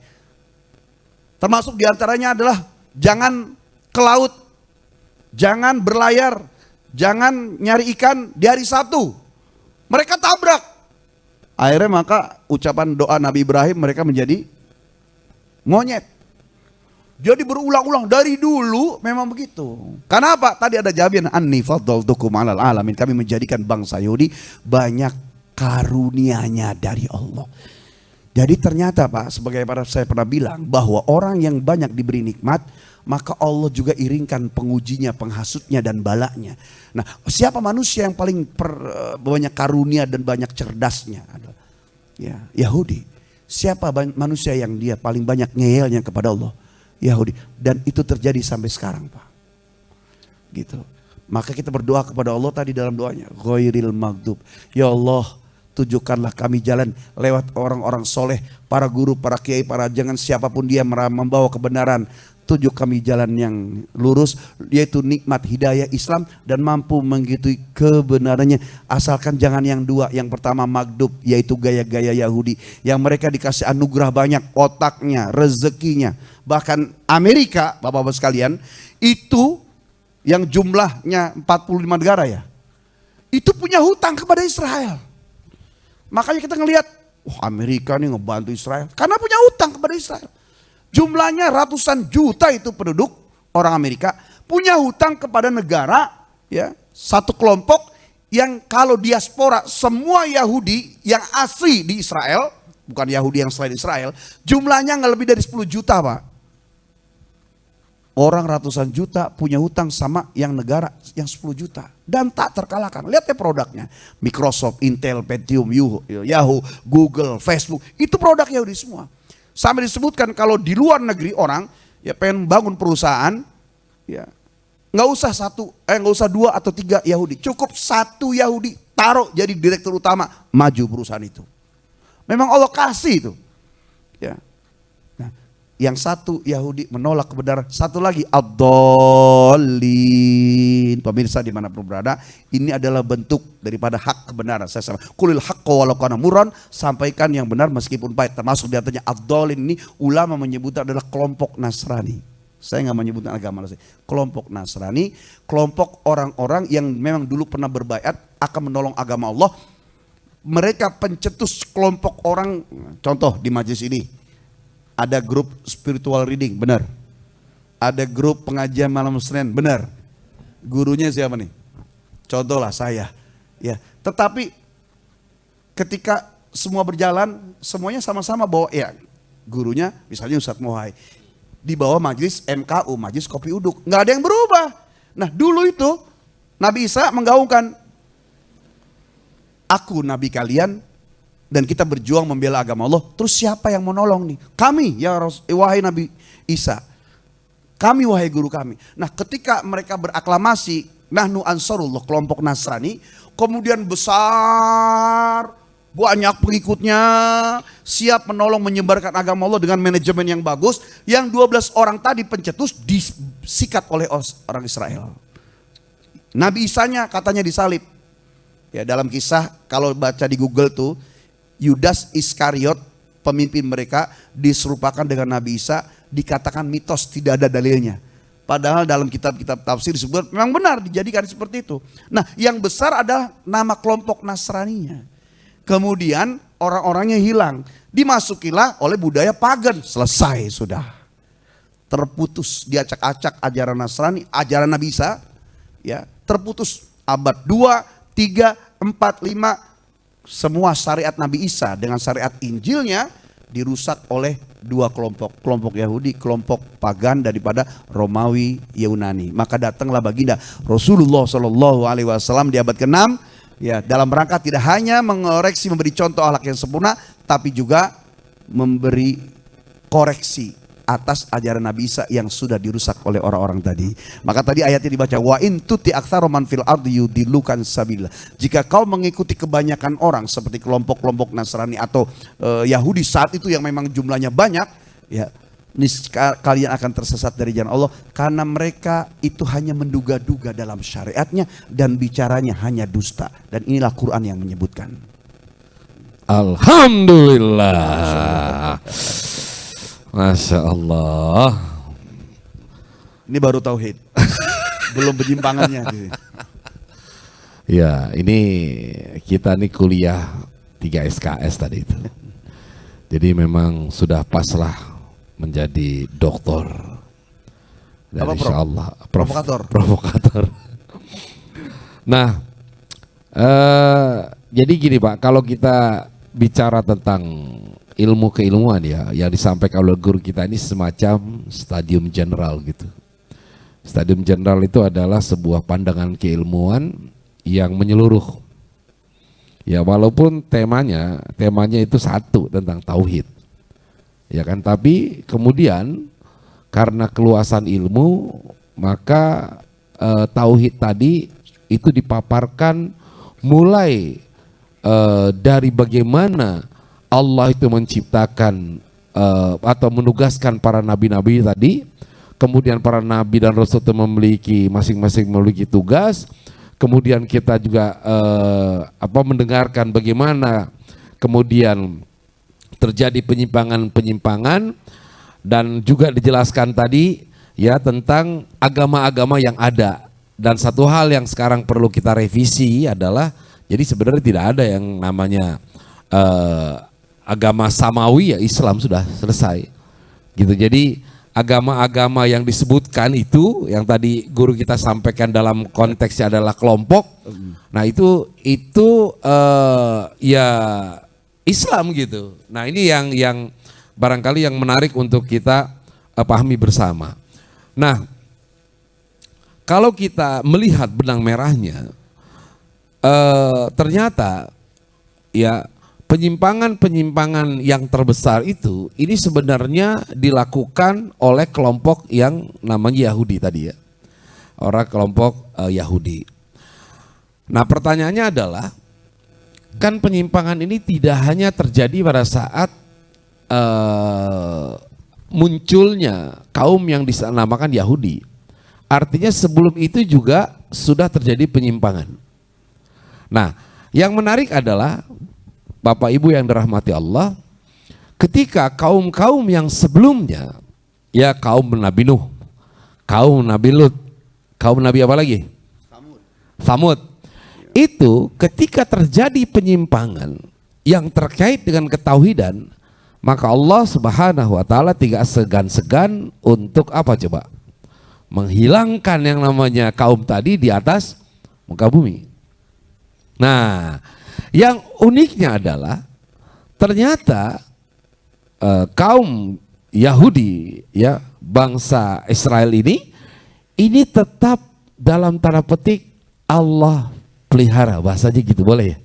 Termasuk diantaranya adalah jangan ke laut, jangan berlayar, jangan nyari ikan di hari Sabtu. Mereka tabrak. Akhirnya maka ucapan doa Nabi Ibrahim, mereka menjadi monyet. Jadi berulang-ulang dari dulu memang begitu. Karena apa? Tadi ada jawaban, anni faddaltukum 'alal alamin. Kami menjadikan bangsa Yahudi banyak karunia-Nya dari Allah. Jadi ternyata, Pak, sebagaimana saya pernah bilang, bahwa orang yang banyak diberi nikmat, maka Allah juga iringkan pengujinya, penghasutnya, dan balaknya. Nah, siapa manusia yang paling banyak karunia dan banyak cerdasnya? Ya, Yahudi. Siapa manusia yang dia paling banyak ngeyelnya kepada Allah? Yahudi. Dan itu terjadi sampai sekarang, Pak. Gitu. Maka kita berdoa kepada Allah tadi dalam doanya, ghairil maghdub. Ya Allah, tunjukkanlah kami jalan lewat orang-orang soleh, para guru, para kiai, para jangan siapapun dia membawa kebenaran. Tunjuk kami jalan yang lurus, yaitu nikmat hidayah Islam dan mampu mengikuti kebenarannya. Asalkan jangan yang dua. Yang pertama magdub, yaitu gaya-gaya Yahudi. Yang mereka dikasih anugerah banyak, otaknya, rezekinya. Bahkan Amerika, bapak-bapak sekalian, itu yang jumlahnya 45 negara ya, itu punya hutang kepada Israel. Makanya kita ngelihat, Amerika nih ngebantu Israel karena punya hutang kepada Israel. Jumlahnya ratusan juta itu penduduk orang Amerika punya hutang kepada negara, ya, satu kelompok yang kalau diaspora semua Yahudi yang asli di Israel, bukan Yahudi yang selain Israel, jumlahnya nggak lebih dari 10 juta, Pak. Orang ratusan juta punya hutang sama yang negara yang 10 juta. Dan tak terkalahkan. Lihat ya produknya. Microsoft, Intel, Pentium, Yahoo, Google, Facebook. Itu produk Yahudi semua. Sampai disebutkan kalau di luar negeri orang ya pengen bangun perusahaan, ya nggak usah 2 atau 3 Yahudi. Cukup 1 Yahudi taruh jadi direktur utama, maju perusahaan itu. Memang Allah kasih itu. Ya. Yang satu Yahudi menolak kebenaran, satu lagi ad-dallin. Pemirsa dimanapun berada, ini adalah bentuk daripada hak kebenaran. Saya sama kulil haqqo walau kana murran, sampaikan yang benar meskipun pahit. Termasuk di antaranya ad-dallin ini ulama menyebut adalah kelompok Nasrani. Saya nggak menyebutkan agama Nasrani. Kelompok Nasrani, kelompok orang-orang yang memang dulu pernah berbaiat akan menolong agama Allah. Mereka pencetus kelompok orang, contoh di majelis ini. Ada grup spiritual reading, benar. Ada grup pengajian malam Senin, benar. Gurunya siapa nih? Contohlah saya. Ya, tetapi ketika semua berjalan, semuanya sama-sama bawa ya gurunya, misalnya Ustadz Mohai, di bawah majelis MKU, majelis kopi uduk, nggak ada yang berubah. Nah, dulu itu Nabi Isa menggaungkan, aku nabi kalian, dan kita berjuang membela agama Allah. Terus siapa yang mau nolong nih? Kami, ya wahai Nabi Isa. Kami wahai guru kami. Nah, ketika mereka beraklamasi, nahnu ansarullah, kelompok Nasrani, kemudian besar banyak pengikutnya, siap menolong menyebarkan agama Allah dengan manajemen yang bagus. Yang 12 orang tadi pencetus disikat oleh orang Israel. Nabi Isanya katanya disalib. Ya, dalam kisah kalau baca di Google tuh, Yudas Iskariot pemimpin mereka diserupakan dengan Nabi Isa, dikatakan mitos, tidak ada dalilnya. Padahal dalam kitab-kitab tafsir disebut memang benar dijadikan seperti itu. Nah, yang besar adalah nama kelompok Nasraninya. Kemudian orang-orangnya hilang, dimasukilah oleh budaya pagan. Selesai sudah. Terputus, diacak-acak ajaran Nasrani, ajaran Nabi Isa, ya, terputus. Abad 2, 3, 4, 5, semua syariat Nabi Isa dengan syariat Injilnya dirusak oleh dua kelompok. Kelompok Yahudi, kelompok pagan daripada Romawi Yunani. Maka datanglah baginda Rasulullah SAW di abad ke-6, ya, dalam rangka tidak hanya mengoreksi, memberi contoh akhlak yang sempurna, tapi juga memberi koreksi atas ajaran Nabi Isa yang sudah dirusak oleh orang-orang tadi. Maka tadi ayatnya dibaca, wa in tuti aktsara man fil ardi yudillukan sabillah. Jika kau mengikuti kebanyakan orang seperti kelompok-kelompok Nasrani atau Yahudi saat itu yang memang jumlahnya banyak, ya, kalian akan tersesat dari jalan Allah karena mereka itu hanya menduga-duga dalam syariatnya dan bicaranya hanya dusta. Dan inilah Quran yang menyebutkan. Alhamdulillah. Masya Allah. Ini baru tauhid. Belum penyimpangannya. Ya, ini kita nih kuliah 3 SKS tadi itu. Jadi memang sudah paslah menjadi doktor. Dan apa, insya Allah provokator. Nah, jadi gini Pak, kalau kita bicara tentang ilmu keilmuan ya, yang disampaikan oleh guru kita ini semacam stadium general gitu. Stadium general itu adalah sebuah pandangan keilmuan yang menyeluruh. Ya, walaupun temanya itu satu tentang tauhid. Ya kan, tapi kemudian karena keluasan ilmu, maka tauhid tadi itu dipaparkan mulai dari bagaimana Allah itu menciptakan atau menugaskan para nabi-nabi tadi, kemudian para nabi dan rasul itu masing-masing memiliki tugas, kemudian kita juga mendengarkan bagaimana kemudian terjadi penyimpangan-penyimpangan, dan juga dijelaskan tadi ya tentang agama-agama yang ada. Dan satu hal yang sekarang perlu kita revisi adalah, jadi sebenarnya tidak ada yang namanya agama samawi, ya Islam sudah selesai gitu. Jadi agama-agama yang disebutkan itu yang tadi guru kita sampaikan dalam konteksnya adalah kelompok. Nah itu ya Islam gitu. Nah ini yang barangkali yang menarik untuk kita pahami bersama. Nah kalau kita melihat benang merahnya, ternyata ya penyimpangan-penyimpangan yang terbesar itu ini sebenarnya dilakukan oleh kelompok yang namanya Yahudi tadi ya. Orang kelompok Yahudi. Nah pertanyaannya adalah, kan penyimpangan ini tidak hanya terjadi pada saat munculnya kaum yang dinamakan Yahudi. Artinya sebelum itu juga sudah terjadi penyimpangan. Nah yang menarik adalah Bapak Ibu yang dirahmati Allah, ketika kaum-kaum yang sebelumnya, ya kaum Nabi Nuh, kaum Nabi Lut, kaum Nabi apa lagi? Samud. Itu ketika terjadi penyimpangan yang terkait dengan ketauhidan, maka Allah Subhanahu wa taala tidak segan-segan untuk apa coba? Menghilangkan yang namanya kaum tadi di atas muka bumi. Nah, yang uniknya adalah ternyata kaum Yahudi ya, bangsa Israel ini tetap dalam tanda petik Allah pelihara, bahasanya gitu, boleh ya?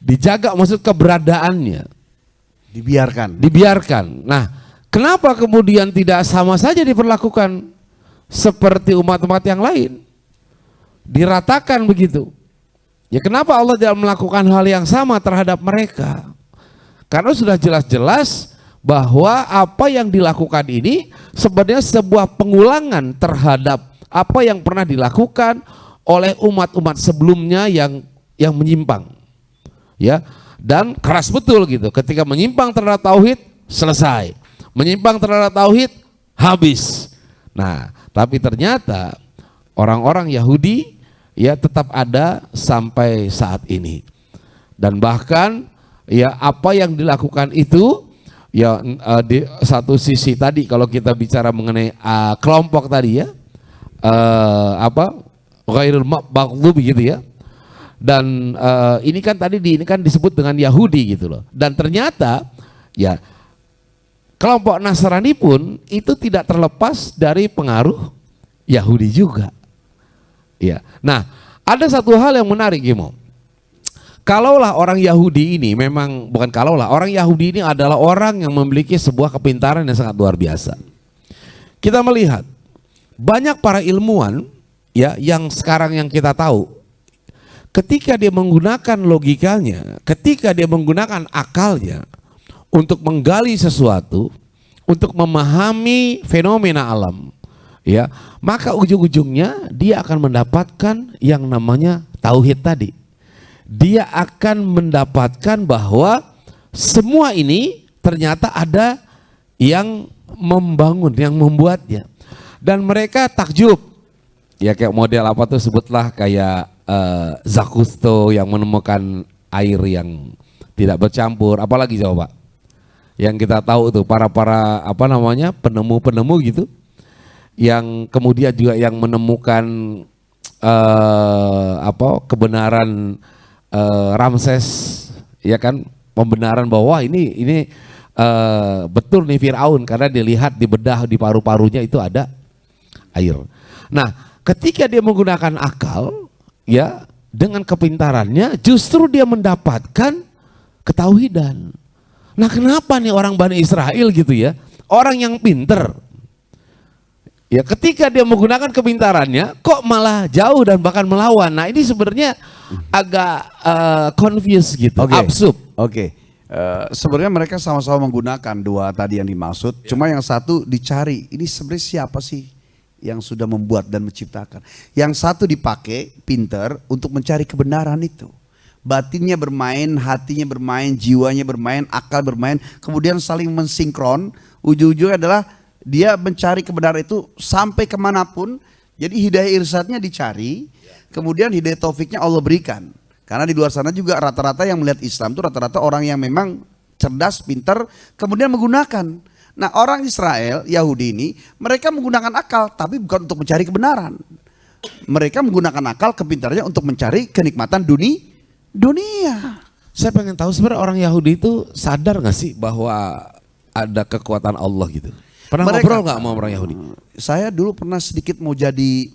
Dijaga, maksud keberadaannya. Dibiarkan. Nah, kenapa kemudian tidak sama saja diperlakukan seperti umat-umat yang lain? Diratakan begitu. Ya kenapa Allah tidak melakukan hal yang sama terhadap mereka? Karena sudah jelas-jelas bahwa apa yang dilakukan ini sebenarnya sebuah pengulangan terhadap apa yang pernah dilakukan oleh umat-umat sebelumnya yang menyimpang. Ya, dan keras betul gitu. Ketika menyimpang terhadap tauhid, selesai. Menyimpang terhadap tauhid, habis. Nah, tapi ternyata orang-orang Yahudi ya tetap ada sampai saat ini. Dan bahkan ya apa yang dilakukan itu ya di satu sisi tadi kalau kita bicara mengenai kelompok tadi ya ghairul maghdubi gitu ya. Dan ini kan tadi ini kan disebut dengan Yahudi gitu loh. Dan ternyata ya kelompok Nasrani pun itu tidak terlepas dari pengaruh Yahudi juga. Ya. Nah, ada satu hal yang menarik Gimo. Kalaulah orang Yahudi ini memang bukan kalaulah, orang Yahudi ini adalah orang yang memiliki sebuah kepintaran yang sangat luar biasa. Kita melihat banyak para ilmuwan ya yang sekarang yang kita tahu ketika dia menggunakan logikanya, ketika dia menggunakan akalnya untuk menggali sesuatu, untuk memahami fenomena alam, ya, maka ujung-ujungnya dia akan mendapatkan yang namanya tauhid tadi. Dia akan mendapatkan bahwa semua ini ternyata ada yang membangun, yang membuatnya. Dan mereka takjub. Ya kayak model apa tuh sebutlah kayak Zakusto yang menemukan air yang tidak bercampur. Apalagi coba yang kita tahu tuh para apa namanya penemu-penemu gitu. Yang kemudian juga yang menemukan kebenaran Ramses, ya kan, pembenaran bahwa ini betul nih Firaun karena dilihat di bedah di paru-parunya itu ada air. Nah, ketika dia menggunakan akal, ya dengan kepintarannya justru dia mendapatkan ketauhidan. Nah, kenapa nih orang Bani Israel gitu ya, orang yang pinter, ya ketika dia menggunakan kepintarannya kok malah jauh dan bahkan melawan. Nah ini sebenarnya agak confused gitu, absurd. Oke. Sebenarnya mereka sama-sama menggunakan dua tadi yang dimaksud. Cuma yang satu dicari, ini sebenarnya siapa sih yang sudah membuat dan menciptakan. Yang satu dipakai pinter untuk mencari kebenaran itu. Batinnya bermain, hatinya bermain, jiwanya bermain, akal bermain. Kemudian saling mensinkron. Ujung-ujungnya adalah dia mencari kebenaran itu sampai kemanapun. Jadi hidayah irsyadnya dicari, kemudian hidayah taufiknya Allah berikan. Karena di luar sana juga rata-rata yang melihat Islam itu rata-rata orang yang memang cerdas, pintar, kemudian menggunakan. Nah orang Israel, Yahudi ini, mereka menggunakan akal, tapi bukan untuk mencari kebenaran. Mereka menggunakan akal, kepintarannya untuk mencari kenikmatan dunia. Saya pengen tahu sebenarnya orang Yahudi itu sadar nggak sih bahwa ada kekuatan Allah gitu? Pernah ngobrol nggak sama orang Yahudi? Saya dulu pernah sedikit mau jadi.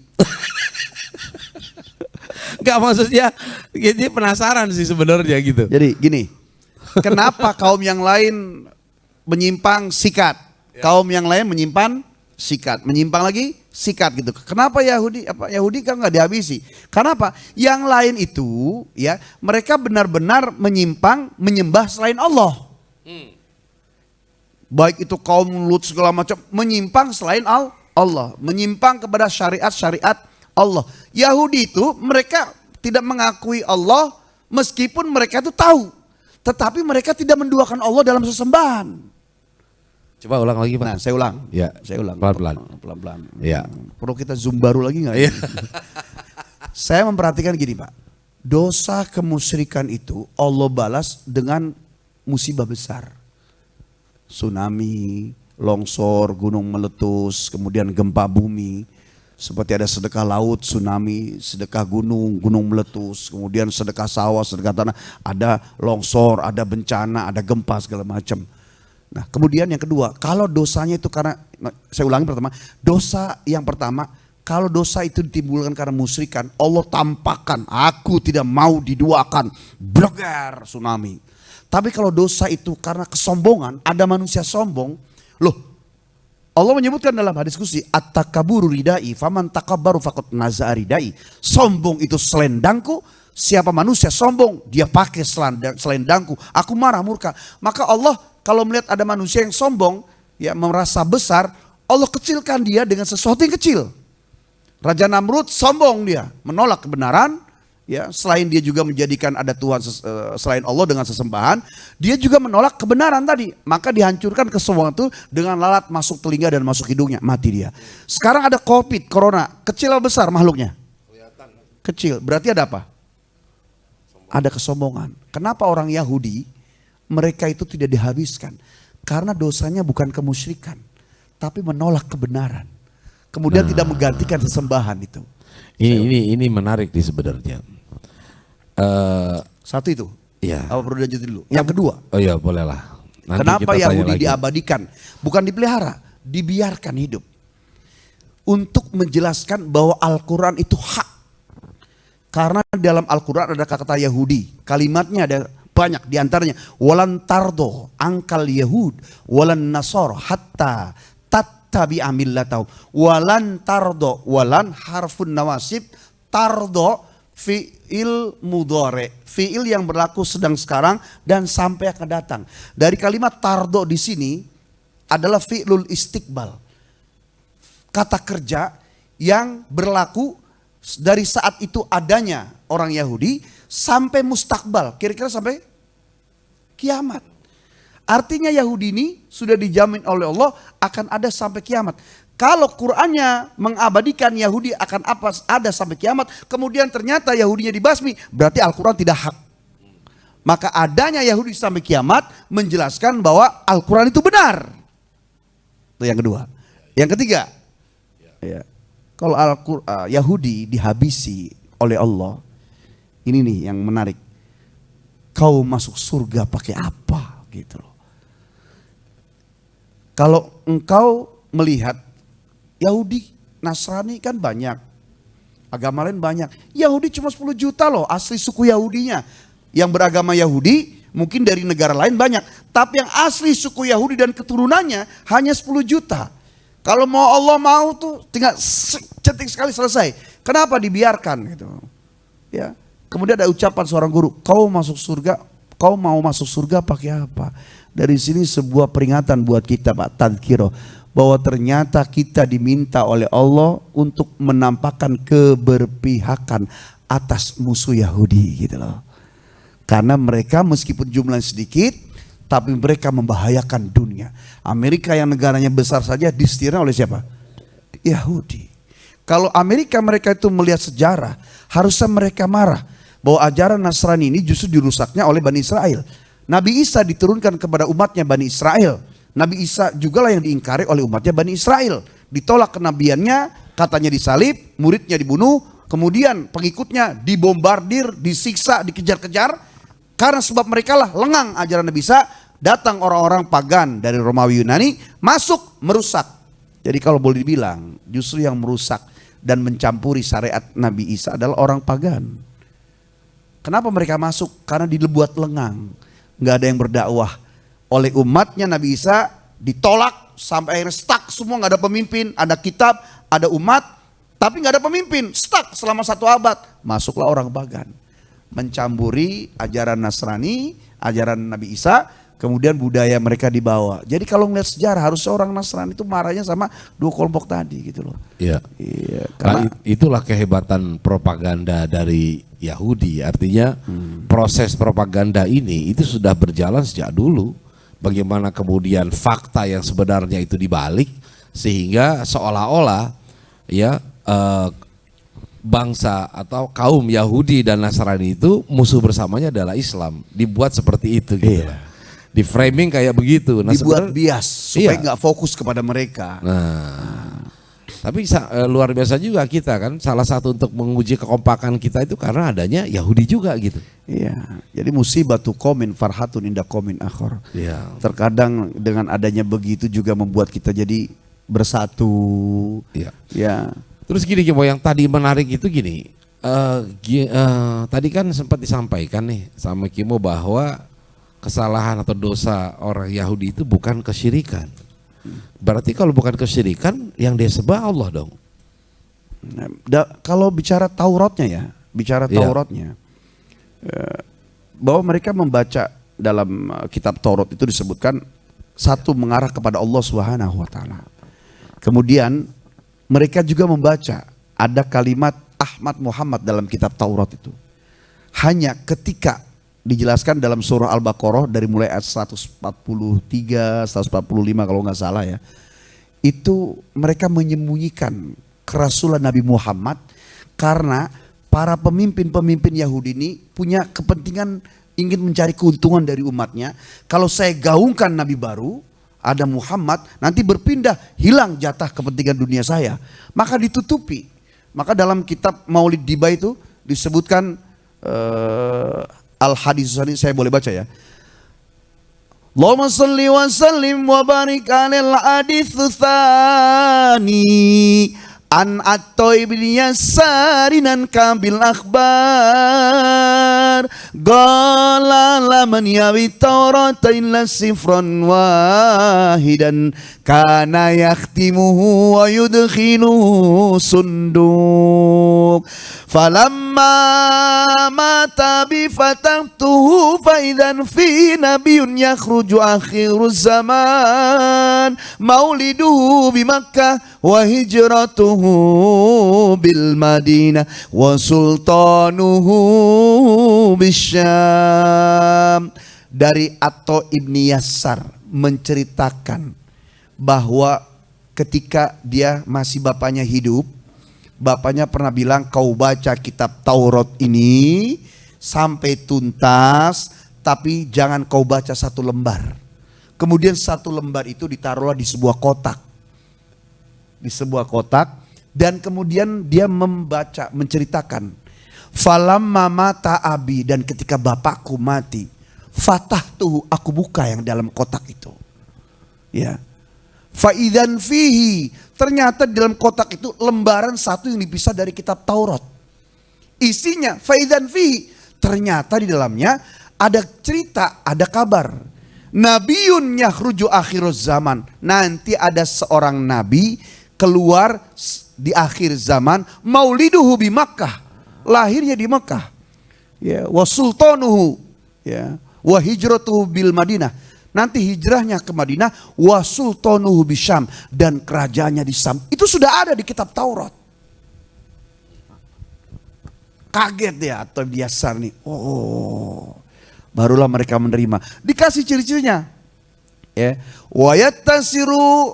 Gak, maksudnya jadi penasaran sih sebenarnya gitu. Jadi gini, kenapa kaum yang lain menyimpang sikat, kaum yang lain menyimpan sikat, menyimpang lagi sikat gitu. Kenapa Yahudi kan nggak dihabisi? Kenapa? Yang lain itu ya mereka benar-benar menyimpang menyembah selain Allah. Baik itu kaum Lut segala macam menyimpang selain Allah, menyimpang kepada syariat-syariat Allah. Yahudi itu mereka tidak mengakui Allah meskipun mereka itu tahu, tetapi mereka tidak menduakan Allah dalam sesembahan. Coba ulang lagi Pak. Nah, saya ulang. Ya, saya ulang. Pelan-pelan. Ya. Perlu kita zoom baru lagi nggak? Ya. Saya memperhatikan gini Pak, dosa kemusyrikan itu Allah balas dengan musibah besar. Tsunami, longsor, gunung meletus, kemudian gempa bumi. Seperti ada sedekah laut, tsunami, sedekah gunung meletus, kemudian sedekah sawah, sedekah tanah, ada longsor, ada bencana, ada gempa segala macam. Nah kemudian yang kedua, kalau dosanya itu karena, saya ulangi pertama, dosa yang pertama, kalau dosa itu ditimbulkan karena musyrikan, Allah tampakkan, aku tidak mau diduakan, bloger tsunami. Tapi kalau dosa itu karena kesombongan, ada manusia sombong, loh Allah menyebutkan dalam hadis qudsi, at-takaburu ridai, faman takabbaru faqad naza'a ridai. Sombong itu selendangku, siapa manusia sombong, dia pakai selendangku, aku marah murka. Maka Allah kalau melihat ada manusia yang sombong, ya merasa besar, Allah kecilkan dia dengan sesuatu yang kecil. Raja Namrud sombong, dia menolak kebenaran, ya selain dia juga menjadikan ada Tuhan selain Allah dengan sesembahan, dia juga menolak kebenaran tadi. Maka dihancurkan kesombongan itu dengan lalat masuk telinga dan masuk hidungnya, mati dia. Sekarang ada COVID, corona, kecil atau besar makhluknya? Kecil, berarti ada apa? Ada kesombongan. Kenapa orang Yahudi mereka itu tidak dihabiskan? Karena dosanya bukan kemusyrikan, tapi menolak kebenaran. Kemudian tidak menggantikan sesembahan itu. Ini menarik nih sebenarnya. Satu itu. Ya. Apa perlu dilanjutin dulu? Yang kedua. Oh iya, bolehlah. Nanti Kenapa kita tanya Yahudi lagi. diabadikan? Bukan dipelihara, dibiarkan hidup. Untuk menjelaskan bahwa Al-Quran itu hak. Karena dalam Al-Quran ada kata Yahudi. Kalimatnya ada banyak diantaranya. Walan tardo angkal Yahud. Walan nasor hatta tattabi amillatahum. Walan tardo. Walan harfun nawasib. Tardo fi'il mudhari. Fi'il yang berlaku sedang sekarang dan sampai akan datang. Dari kalimat tardo di sini adalah fi'lul istiqbal. Kata kerja yang berlaku dari saat itu adanya orang Yahudi sampai mustakbal, kira-kira sampai kiamat. Artinya Yahudi ini sudah dijamin oleh Allah akan ada sampai kiamat. Kalau Qur'annya mengabadikan Yahudi akan ada sampai kiamat, kemudian ternyata Yahudinya dibasmi, berarti Al-Quran tidak hak. Maka adanya Yahudi sampai kiamat menjelaskan bahwa Al-Quran itu benar. Itu yang kedua. Yang ketiga, ya. Kalau Yahudi dihabisi oleh Allah, ini nih yang menarik. Kau masuk surga pakai apa? Gitu loh. Kalau engkau melihat Yahudi, Nasrani kan banyak, agama lain banyak. Yahudi cuma 10 juta loh, asli suku Yahudinya. Yang beragama Yahudi mungkin dari negara lain banyak, tapi yang asli suku Yahudi dan keturunannya hanya 10 juta. Kalau mau Allah mau tuh tinggal cetik sekali selesai. Kenapa dibiarkan gitu? Ya. Kemudian ada ucapan seorang guru, kau mau masuk surga pakai apa? Dari sini sebuah peringatan buat kita Pak Tadkiro, bahwa ternyata kita diminta oleh Allah untuk menampakkan keberpihakan atas musuh Yahudi gitu loh. Karena mereka meskipun jumlahnya sedikit, tapi mereka membahayakan dunia. Amerika yang negaranya besar saja disetirnya oleh siapa? Yahudi. Kalau mereka itu melihat sejarah, harusnya mereka marah bahwa ajaran Nasrani ini justru dirusaknya oleh Bani Israel. Nabi Isa diturunkan kepada umatnya Bani Israel. Nabi Isa juga lah yang diingkari oleh umatnya Bani Israel. Ditolak kenabiannya, katanya disalib, muridnya dibunuh, kemudian pengikutnya dibombardir, disiksa, dikejar-kejar. Karena sebab mereka lah lengang ajaran Nabi Isa, datang orang-orang pagan dari Romawi Yunani masuk merusak. Jadi kalau boleh dibilang justru yang merusak dan mencampuri syariat Nabi Isa adalah orang pagan. Kenapa mereka masuk? Karena dibuat lengang, nggak ada yang berdakwah. Oleh umatnya Nabi Isa ditolak sampai akhirnya stuck semua, nggak ada pemimpin, ada kitab, ada umat, tapi nggak ada pemimpin, stuck selama 1 abad. Masuklah orang pagan, mencampuri ajaran Nasrani, ajaran Nabi Isa, kemudian budaya mereka dibawa. Jadi kalau melihat sejarah harusnya orang Nasrani itu marahnya sama 2 kelompok tadi gitu loh. Iya. Iya. Karena itulah kehebatan propaganda dari Yahudi. Artinya proses propaganda ini itu sudah berjalan sejak dulu. Bagaimana kemudian fakta yang sebenarnya itu dibalik sehingga seolah-olah ya bangsa atau kaum Yahudi dan Nasrani itu musuh bersamanya adalah Islam. Dibuat seperti itu gitu. Iya. Di framing kayak begitu. Nah, dibuat bias supaya iya, nggak fokus kepada mereka. Tapi luar biasa juga kita kan, salah satu untuk menguji kekompakan kita itu karena adanya Yahudi juga gitu. Iya. Jadi musibatu qaumin farhatun inda qaumin akhar. Iya. Terkadang dengan adanya begitu juga membuat kita jadi bersatu. Iya. Ya. Terus gini Kimo, yang tadi menarik itu gini, tadi kan sempat disampaikan nih sama Kimo bahwa kesalahan atau dosa orang Yahudi itu bukan kesyirikan. Berarti kalau bukan kesyirikan, yang dia sembah Allah dong. Kalau bicara Tauratnya ya, bicara Tauratnya, bahwa mereka membaca dalam kitab Taurat itu disebutkan satu mengarah kepada Allah Subhanahu wa taala. Kemudian mereka juga membaca ada kalimat Ahmad Muhammad dalam kitab Taurat itu. Hanya ketika dijelaskan dalam surah Al-Baqarah dari mulai ayat 143, 145 kalau nggak salah ya. Itu mereka menyembunyikan kerasulan Nabi Muhammad karena para pemimpin-pemimpin Yahudi ini punya kepentingan ingin mencari keuntungan dari umatnya. Kalau saya gaungkan Nabi baru, ada Muhammad, nanti berpindah, hilang jatah kepentingan dunia saya. Maka ditutupi. Maka dalam kitab Maulid Diba itu disebutkan Al-Hadis, saya boleh baca ya. Allahumma salli wa sallim wa barik alal hadits tsani an atoi bin yasarinan kabil akhbar qala laman yawi taurata illa sifran wahidan kana yakhtimuhu wa yudkhinuhu sunduk falamma mata bi fatahtuhu fa idzan fi nabiyyun yakhruju akhiruz zaman mauliduhu bi Makkah wa hijratuhu bil Madinah wa sultanuhu bisyam. Dari Atha ibni Yasar menceritakan bahwa ketika dia masih bapaknya hidup, bapaknya pernah bilang, kau baca kitab Taurat ini sampai tuntas, tapi jangan kau baca satu lembar. Kemudian satu lembar itu ditaruhlah di sebuah kotak. Di sebuah kotak, dan kemudian dia membaca, menceritakan, falamma mata abi, dan ketika bapakku mati, fatahtuhu, aku buka yang dalam kotak itu. Ya. Faidzan fihi, ternyata di dalam kotak itu lembaran satu yang dipisah dari kitab Taurat. Isinya faidzan fihi, ternyata di dalamnya ada cerita, ada kabar. Nabiyun yakhruju akhiruz zaman, nanti ada seorang nabi keluar di akhir zaman, mauliduhu bi Makkah, lahirnya di Makkah. Ya, wa sultanuhu, ya, wa hijratuhu bil Madinah, nanti hijrahnya ke Madinah, wa sultanuhu bisyam, dan kerajaannya di Syam. Itu sudah ada di kitab Taurat. Kaget ya atau biasa nih. Oh, barulah mereka menerima. Dikasih ciri-cirinya. Ya, wa yattasiru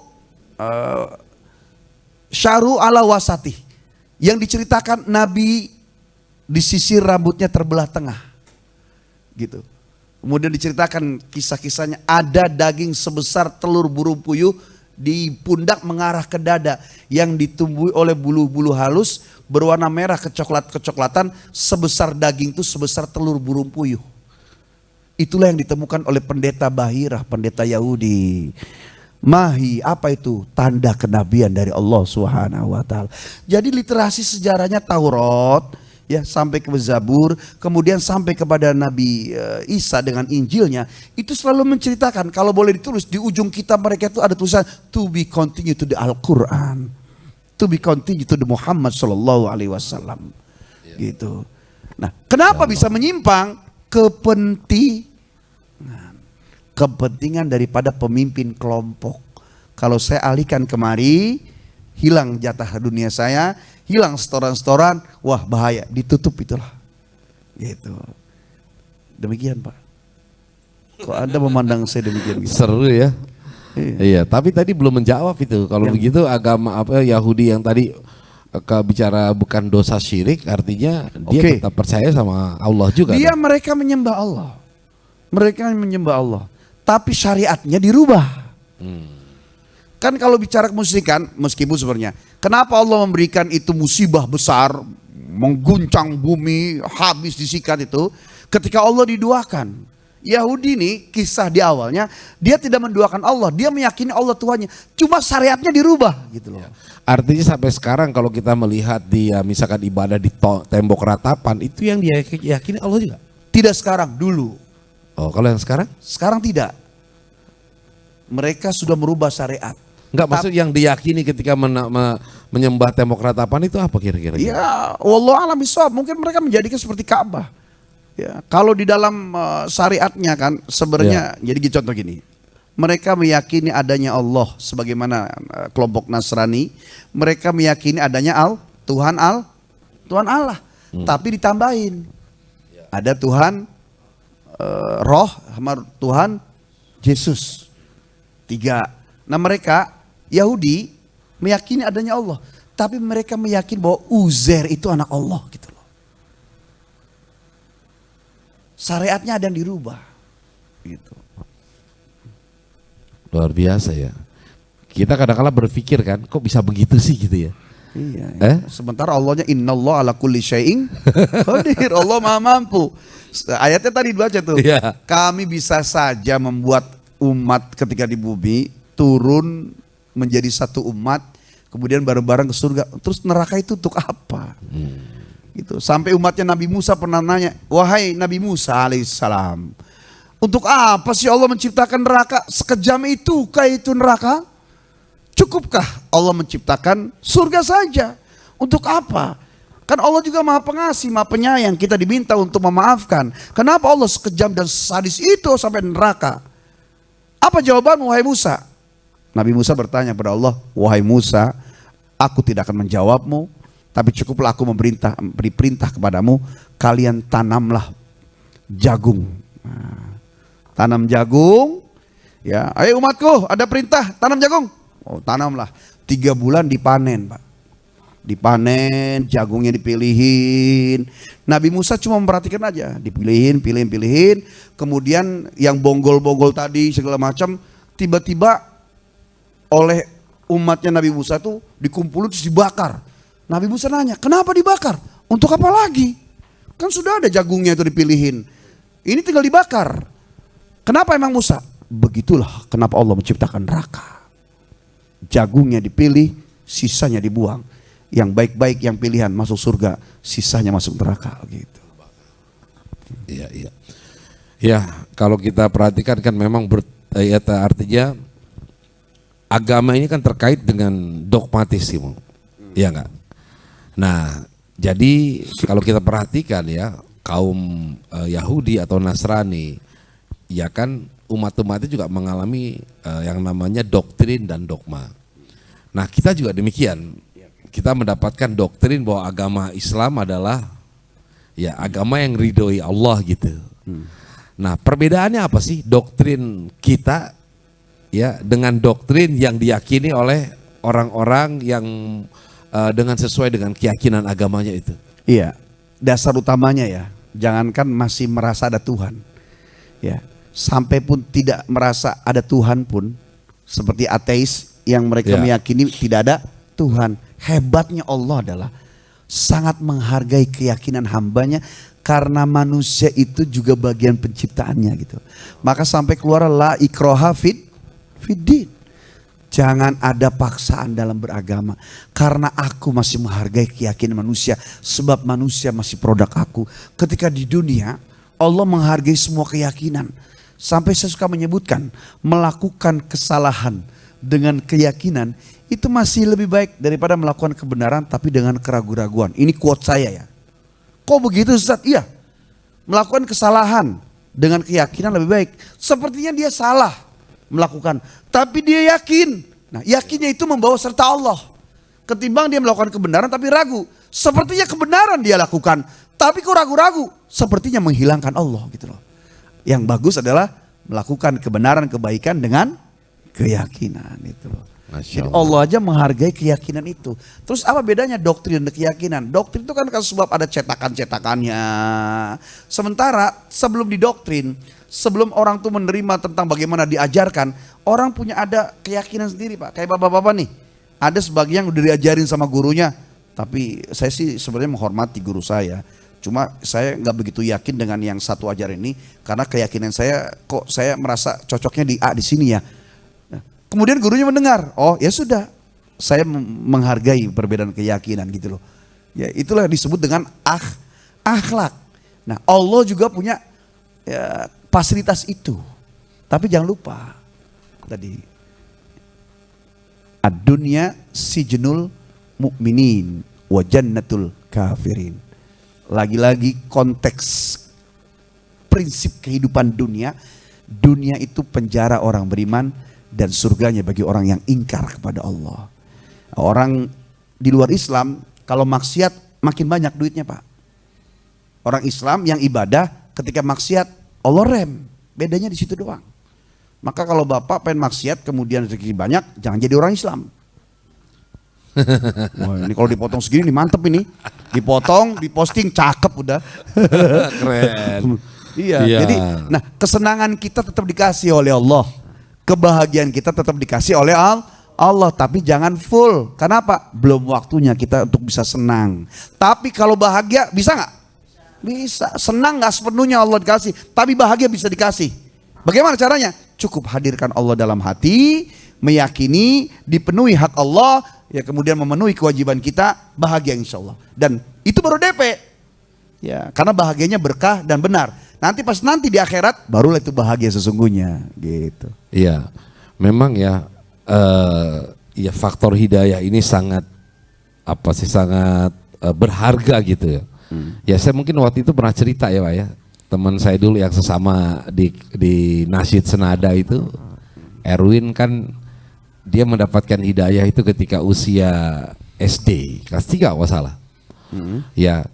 syaru ala wasati, yang diceritakan Nabi di sisi rambutnya terbelah tengah, gitu. Kemudian diceritakan kisah-kisahnya, ada daging sebesar telur burung puyuh di pundak mengarah ke dada, yang ditumbuhi oleh bulu-bulu halus berwarna merah kecoklat-kecoklatan, sebesar daging itu sebesar telur burung puyuh. Itulah yang ditemukan oleh pendeta Bahirah, pendeta Yahudi. Mahi, apa itu? Tanda kenabian dari Allah Subhanahu wa taala. Jadi literasi sejarahnya Taurat ya sampai ke Zabur, kemudian sampai kepada Nabi Isa dengan Injilnya, itu selalu menceritakan, kalau boleh ditulis di ujung kitab mereka itu ada tulisan to be continued to the Al-Qur'an, to be continued to the Muhammad sallallahu alaihi wasallam. Gitu. Nah, kenapa bisa menyimpang? Kepentingan daripada pemimpin kelompok. Kalau saya alihkan kemari, hilang jatah dunia saya, hilang setoran-setoran, wah bahaya, ditutup itulah. Gitu. Demikian Pak. Kok Anda memandang saya demikian gitu? Seru ya. Iya, tapi tadi belum menjawab itu. Kalau begitu agama apa Yahudi yang tadi bicara bukan dosa syirik, artinya dia tetap percaya sama Allah juga. Dia mereka menyembah Allah. Mereka menyembah Allah. Tapi syariatnya dirubah. Kan kalau bicara kemusyrikan, meskipun sebenarnya, kenapa Allah memberikan itu musibah besar, mengguncang bumi, habis disikat itu, ketika Allah diduakan. Yahudi ini kisah di awalnya, dia tidak menduakan Allah, dia meyakini Allah Tuhannya, cuma syariatnya dirubah gitu loh. Artinya sampai sekarang kalau kita melihat dia misalkan ibadah di tembok ratapan, itu yang dia yakini Allah juga? Tidak sekarang, dulu. Oh, kalau yang sekarang? Sekarang tidak. Mereka sudah merubah syariat. Enggak, maksud yang diyakini ketika menyembah tembok ratapan itu apa kira-kira? Ya, wallahu a'lam bishawab. Mungkin mereka menjadikan seperti Ka'bah. Ya, kalau di dalam syariatnya kan sebenarnya jadi contoh gini. Mereka meyakini adanya Allah sebagaimana kelompok Nasrani, mereka meyakini adanya Tuhan Allah. Tapi ditambahin. Ada Tuhan Roh sama Tuhan Yesus. 3. Nah, mereka Yahudi meyakini adanya Allah, tapi mereka meyakini bahwa Uzair itu anak Allah gitu loh. Syariatnya ada yang dirubah gitu. Luar biasa ya. Kita kadang-kala berpikir kan, kok bisa begitu sih gitu ya. Iya. Sementara Allahnya innallaha ala kulli syai'in qadir. Allah Maha mampu. Ayatnya tadi dibaca tuh. Iya. Kami bisa saja membuat umat ketika di bumi turun menjadi satu umat, kemudian bareng-bareng ke surga. Terus neraka itu untuk apa? Gitu. Sampai umatnya Nabi Musa pernah nanya, wahai Nabi Musa alaihissalam, untuk apa sih Allah menciptakan neraka? Sekejam itukah itu neraka? Cukupkah Allah menciptakan surga saja? Untuk apa? Kan Allah juga Maha Pengasih, Maha Penyayang. Kita diminta untuk memaafkan. Kenapa Allah sekejam dan sadis itu sampai neraka? Apa jawabanmu wahai Musa? Nabi Musa bertanya kepada Allah, wahai Musa, aku tidak akan menjawabmu, tapi cukuplah aku beri perintah kepadamu, kalian tanamlah jagung. Tanam jagung, ya, ayo umatku, ada perintah tanam jagung. Oh, tanamlah. 3 bulan dipanen, Pak. Dipanen, jagungnya dipilihin. Nabi Musa cuma memperhatikan aja, dipilihin. Kemudian yang bonggol-bonggol tadi segala macam, tiba-tiba oleh umatnya Nabi Musa tuh dikumpulin terus dibakar. Nabi Musa nanya, kenapa dibakar? Untuk apa lagi? Kan sudah ada jagungnya itu dipilihin. Ini tinggal dibakar. Kenapa emang Musa? Begitulah kenapa Allah menciptakan neraka. Jagungnya dipilih, sisanya dibuang. Yang baik-baik yang pilihan masuk surga, sisanya masuk neraka gitu. Iya, iya. Ya, kalau kita perhatikan kan memang artinya agama ini kan terkait dengan dogmatisme. Iya enggak? Nah, jadi kalau kita perhatikan ya, kaum Yahudi atau Nasrani, ya kan umat-umat itu juga mengalami yang namanya doktrin dan dogma. Nah, kita juga demikian. Kita mendapatkan doktrin bahwa agama Islam adalah ya agama yang ridhoi Allah gitu. Nah, perbedaannya apa sih doktrin kita ya dengan doktrin yang diyakini oleh orang-orang yang dengan sesuai dengan keyakinan agamanya itu? Iya, dasar utamanya ya, jangankan masih merasa ada Tuhan. Ya, sampai pun tidak merasa ada Tuhan pun, seperti ateis yang mereka meyakini tidak ada Tuhan. Hebatnya Allah adalah sangat menghargai keyakinan hambanya, karena manusia itu juga bagian penciptaannya gitu. Maka sampai keluar la ikraha fiddin. Jangan ada paksaan dalam beragama, karena aku masih menghargai keyakinan manusia, sebab manusia masih produk aku. Ketika di dunia Allah menghargai semua keyakinan. Sampai saya suka menyebutkan, melakukan kesalahan dengan keyakinan itu masih lebih baik daripada melakukan kebenaran tapi dengan keraguan-raguan. Ini quote saya ya. Kok begitu Ustaz? Iya. Melakukan kesalahan dengan keyakinan lebih baik. Sepertinya dia salah melakukan, tapi dia yakin. Nah, yakinnya itu membawa serta Allah. Ketimbang dia melakukan kebenaran tapi ragu. Sepertinya kebenaran dia lakukan, tapi kok ragu-ragu. Sepertinya menghilangkan Allah gitu loh. Yang bagus adalah melakukan kebenaran, kebaikan dengan keyakinan itu loh. Jadi Allah aja menghargai keyakinan itu. Terus apa bedanya doktrin dan keyakinan? Doktrin itu kan sebab ada cetakan-cetakannya. Sementara sebelum didoktrin, sebelum orang tuh menerima tentang bagaimana diajarkan, orang punya ada keyakinan sendiri Pak. Kayak bapak-bapak nih, ada sebagian udah diajarin sama gurunya. Tapi saya sih sebenarnya menghormati guru saya. Cuma saya nggak begitu yakin dengan yang satu ajar ini, karena keyakinan saya kok saya merasa cocoknya di A di sini ya. Kemudian gurunya mendengar, oh ya sudah, saya menghargai perbedaan keyakinan gitu loh. Ya itulah yang disebut dengan akhlak. Nah Allah juga punya ya, fasilitas itu. Tapi jangan lupa tadi, ad-dunya sijnul mu'minin wa jannatul kafirin. Lagi-lagi konteks prinsip kehidupan dunia. Dunia itu penjara orang beriman dan surganya bagi orang yang ingkar kepada Allah. Orang di luar Islam kalau maksiat makin banyak duitnya Pak. Orang Islam yang ibadah ketika maksiat Allah rem. Bedanya di situ doang. Maka kalau Bapak pengen maksiat kemudian rezeki banyak, jangan jadi orang Islam. Wah, ini kalau dipotong segini nih mantep ini. Dipotong, diposting, cakep udah. Keren. Iya, Iya. jadi nah kesenangan kita tetap dikasih oleh Allah. Kebahagiaan kita tetap dikasih oleh Allah, tapi jangan full. Kenapa? Belum waktunya kita untuk bisa senang. Tapi kalau bahagia bisa nggak? Bisa. Senang nggak sepenuhnya Allah dikasih, tapi bahagia bisa dikasih. Bagaimana caranya? Cukup hadirkan Allah dalam hati, meyakini, dipenuhi hak Allah, ya kemudian memenuhi kewajiban kita, bahagia insya Allah. Dan itu baru DP. Ya, karena bahagianya berkah dan benar. Nanti pas nanti di akhirat, barulah itu bahagia sesungguhnya, gitu. Iya, memang ya, ya faktor hidayah ini sangat sangat berharga gitu ya. Ya saya mungkin waktu itu pernah cerita ya Pak ya, teman saya dulu yang sesama di Nasyid Senada itu, Erwin kan dia mendapatkan hidayah itu ketika usia SD kelas 3 kalau salah. Ya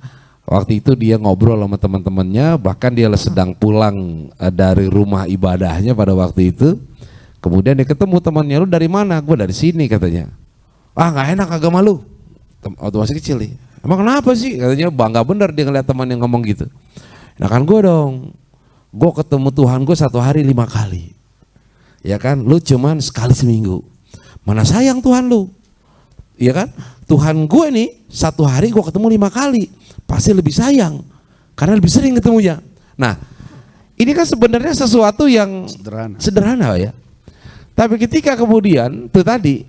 waktu itu dia ngobrol sama teman-temannya, bahkan dia sedang pulang dari rumah ibadahnya pada waktu itu. Kemudian dia ketemu temannya, lu dari mana? Gue dari sini katanya. Ah nggak enak agama lu. Waktu masih kecil nih. Emang kenapa sih? Katanya bangga bener dia ngeliat teman yang ngomong gitu. Nah kan gue dong, gue ketemu Tuhan gue 1 hari 5 kali. Ya kan, lu cuman sekali seminggu. Mana sayang Tuhan lu? Ya kan, Tuhan gue nih 1 hari gue ketemu 5 kali. Pasti lebih sayang, karena lebih sering ketemunya. Nah, ini kan sebenarnya sesuatu yang sederhana ya. Tapi ketika kemudian itu tadi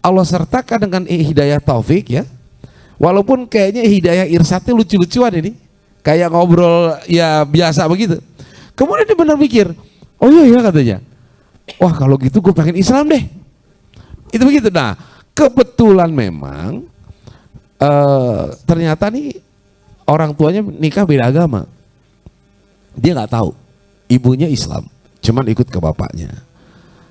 Allah sertakan dengan hidayah taufik ya. Walaupun kayaknya hidayah irsyadnya lucu-lucuan ini, kayak ngobrol ya biasa begitu. Kemudian dia benar mikir, oh iya katanya, wah kalau gitu gue pengen Islam deh. Itu begitu. Nah kebetulan memang ternyata nih orang tuanya nikah beda agama. Dia nggak tahu, ibunya Islam, cuman ikut ke bapaknya.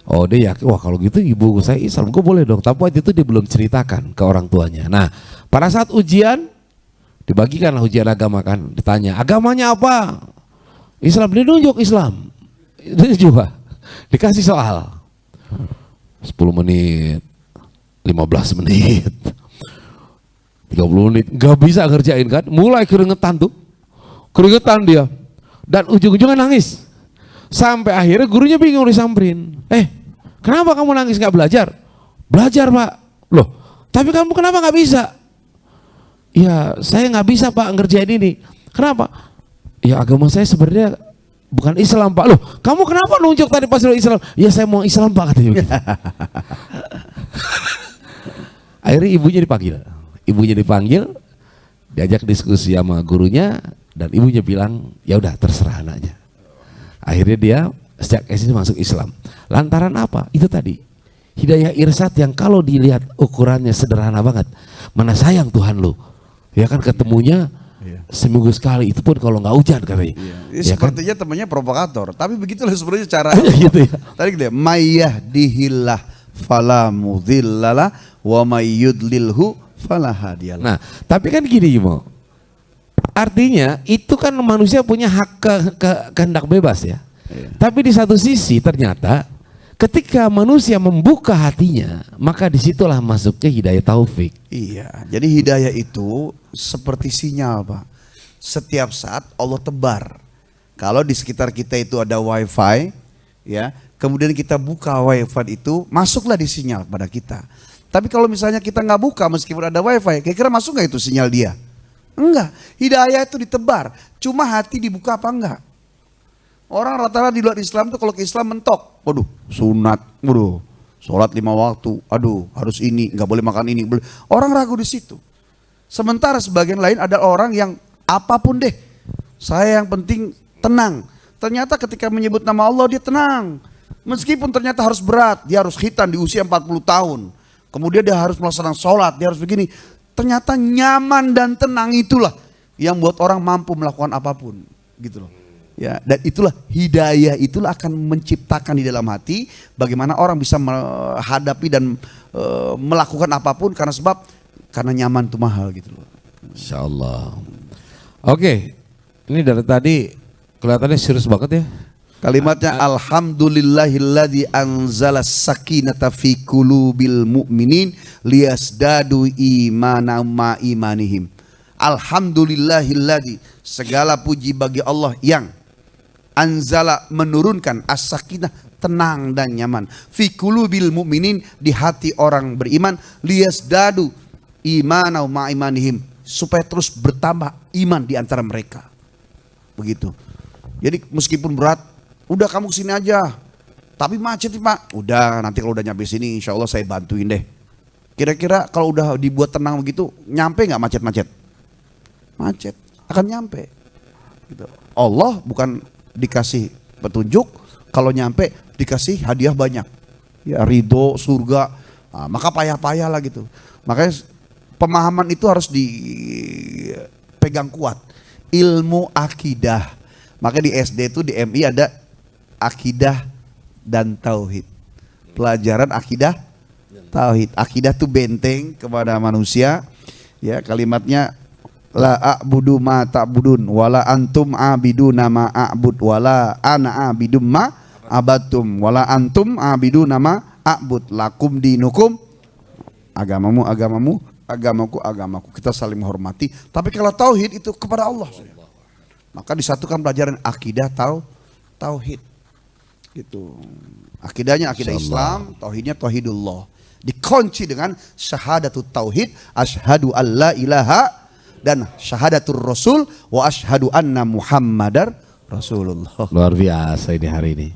Oh dia yakin, wah kalau gitu ibu saya Islam, gue boleh dong. Tapi waktu itu dia belum ceritakan ke orang tuanya. Nah pada saat ujian, dibagikanlah ujian agama kan, ditanya agamanya apa? Islam, dia nunjuk Islam. Dia juga dikasih soal 10 menit, 15 menit, 30 menit, gak bisa ngerjain kan, mulai keringetan tuh, keringetan dia, dan ujung-ujungnya nangis. Sampai akhirnya gurunya bingung disamperin. Kenapa kamu nangis gak belajar? Belajar Pak. Loh, tapi kamu kenapa gak bisa? Ya saya gak bisa Pak ngerjain ini. Kenapa? Ya agama saya sebenarnya bukan Islam Pak. Loh, kamu kenapa nunjuk tadi pas Islam? Ya saya mau Islam Pak katanya begitu. Akhirnya ibunya dipanggil, diajak diskusi sama gurunya, dan ibunya bilang ya udah terserah anaknya. Akhirnya dia sejak SD masuk Islam. Lantaran apa? Itu tadi hidayah irsyad yang kalau dilihat ukurannya sederhana banget. Mana sayang Tuhan lu, ya kan ketemunya seminggu sekali, itu pun kalau nggak hujan katanya. Ya, sepertinya kan? Temannya provokator, tapi begitulah sebenarnya cara gitu ya. Tadi gitu ya, mayyadihillah fala mudhillalah wa mayyudlilhu fala hadiyalah. Nah, tapi kan gini Mo. Artinya itu kan manusia punya hak kehendak bebas ya. Tapi di satu sisi ternyata ketika manusia membuka hatinya, maka disitulah masuknya hidayah taufik. Iya, jadi hidayah itu seperti sinyal Pak. Setiap saat Allah tebar. Kalau di sekitar kita itu ada wifi, ya, kemudian kita buka wifi itu, masuklah di sinyal pada kita. Tapi kalau misalnya kita nggak buka meskipun ada wifi, kira-kira masuk nggak itu sinyal dia? Enggak, hidayah itu ditebar, cuma hati dibuka apa enggak? Orang rata-rata di luar Islam tuh kalau ke Islam mentok, waduh sunat, waduh sholat 5 waktu, aduh harus ini, nggak boleh makan ini. Orang ragu di situ. Sementara sebagian lain ada orang yang apapun deh, saya yang penting tenang. Ternyata ketika menyebut nama Allah dia tenang. Meskipun ternyata harus berat, dia harus khitan di usia 40 tahun. Kemudian dia harus melaksanakan sholat, dia harus begini. Ternyata nyaman dan tenang itulah yang buat orang mampu melakukan apapun, gitu loh. Ya, dan itulah hidayah, itulah akan menciptakan di dalam hati bagaimana orang bisa menghadapi dan melakukan apapun karena nyaman itu mahal gitu loh. Insyaallah. Oke, ini dari tadi kelihatannya serius banget ya. Kalimatnya alhamdulillahilladzi anzala sakinata fi qulubil mu'minin liyasdadu imanan ma imanihim. Alhamdulillahilladzi, segala puji bagi Allah yang anzala, menurunkan, as-sakinah, tenang dan nyaman, fi qulubil mu'minin, di hati orang beriman, liyasdadu imanan ma imanihim, supaya terus bertambah iman di antara mereka. Begitu. Jadi meskipun berat, udah kamu kesini aja, tapi macet nih Pak. Udah, nanti kalau udah nyampe sini insya Allah saya bantuin deh. Kira-kira kalau udah dibuat tenang begitu, nyampe nggak macet-macet? Macet, akan nyampe. Gitu. Allah bukan dikasih petunjuk, kalau nyampe dikasih hadiah banyak. Ya, ridho, surga, nah, maka payah-payah lah gitu. Makanya pemahaman itu harus dipegang kuat. Ilmu akidah. Maka di SD itu di MI ada akidah dan tauhid. Pelajaran akidah tauhid. Akidah itu benteng kepada manusia. Ya, kalimatnya la a'budu ma ta'budun wala antum abiduna ma a'bud wala ana abidum ma abatum wala antum abiduna ma a'bud lakum dinukum, agamamu agamamu, agamaku agamaku. Kita saling menghormati. Tapi kalau tauhid itu kepada Allah. Maka disatukan pelajaran akidah tauhid. Gitu. Akidahnya akidah Islam, tauhidnya tauhidullah. Dikunci dengan syahadatut tauhid, asyhadu alla ilaha, dan syahadatur rasul wa asyhadu anna muhammadar rasulullah. Luar biasa ini hari ini.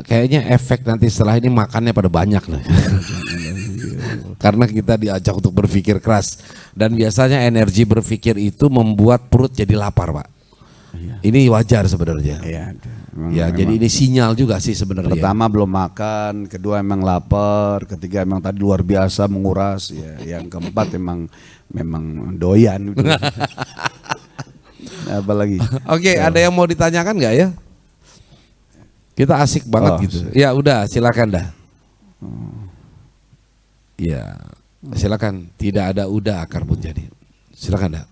Kayaknya efek nanti setelah ini makannya pada banyak loh. Karena kita diajak untuk berpikir keras, dan biasanya energi berpikir itu membuat perut jadi lapar, Pak. Ini wajar sebenarnya. Ya, jadi ini sinyal juga sih sebenarnya. Pertama belum makan, kedua emang lapar, ketiga emang tadi luar biasa menguras, ya. Yang keempat memang doyan. Gitu. Apa lagi? Oke, ada yang mau ditanyakan nggak ya? Kita asik banget gitu. Ya udah, silakan dah. Ya, silakan. Tidak ada udah akar pun jadi. Silakan dah.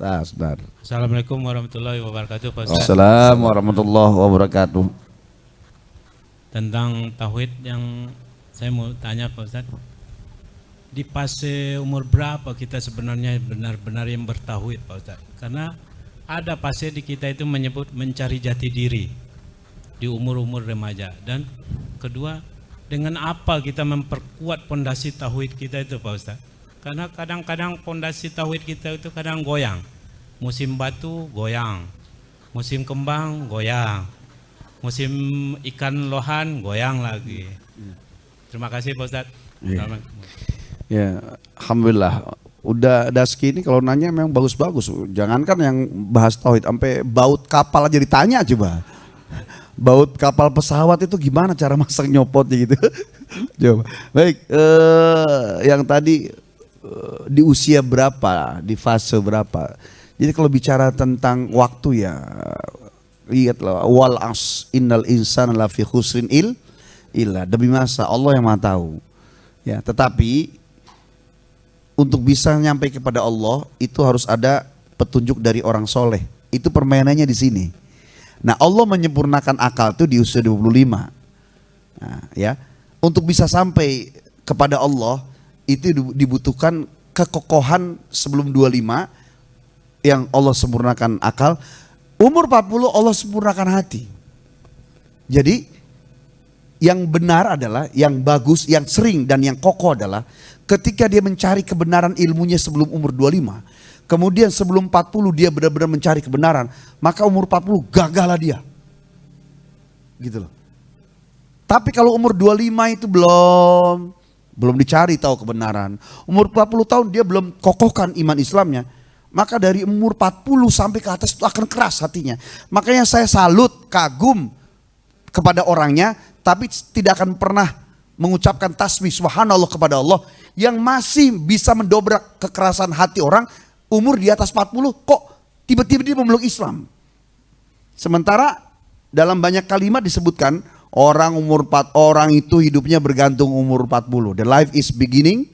Sebentar. Assalamualaikum warahmatullahi wabarakatuh, Pak Ustaz. Assalamualaikum warahmatullahi wabarakatuh. Tentang tauhid yang saya mau tanya, Pak Ustaz. Di fase umur berapa kita sebenarnya benar-benar yang bertauhid, Pak Ustaz? Karena ada fase di kita itu menyebut mencari jati diri di umur-umur remaja. Dan kedua, dengan apa kita memperkuat pondasi tauhid kita itu, Pak Ustaz? Karena kadang-kadang pondasi tauhid kita itu kadang goyang. Musim batu goyang, musim kembang goyang, musim ikan lohan goyang lagi. Terima kasih Pak Ustaz. Ya, alhamdulillah. Udah Daski ini kalau nanya memang bagus-bagus. Jangankan yang bahas tauhid, sampai baut kapal aja ditanya coba. Baut kapal pesawat itu gimana cara masak nyopotnya gitu. Coba. Baik, yang tadi di usia berapa, di fase berapa. Jadi kalau bicara tentang waktu ya, lihatlah, wal as innal insana lafi khusrin illa, demi masa Allah yang Maha tahu. Ya, tetapi untuk bisa nyampe kepada Allah itu harus ada petunjuk dari orang soleh. Itu permainannya di sini. Nah, Allah menyempurnakan akal itu di usia 25. Nah, ya, untuk bisa sampai kepada Allah itu dibutuhkan kekokohan sebelum 25 yang Allah sempurnakan akal. Umur 40 Allah sempurnakan hati. Jadi yang benar adalah, yang bagus, yang sering dan yang kokoh adalah ketika dia mencari kebenaran ilmunya sebelum umur 25. Kemudian sebelum 40 dia benar-benar mencari kebenaran, maka umur 40 gagahlah dia. Gitu loh. Tapi kalau umur 25 itu belum dicari tahu kebenaran. Umur 40 tahun dia belum kokohkan iman Islamnya. Maka dari umur 40 sampai ke atas itu akan keras hatinya. Makanya saya salut, kagum kepada orangnya, tapi tidak akan pernah mengucapkan tasbih subhanallah kepada Allah yang masih bisa mendobrak kekerasan hati orang umur di atas 40 kok tiba-tiba dia memeluk Islam. Sementara dalam banyak kalimat disebutkan orang itu hidupnya bergantung umur 40. The life is beginning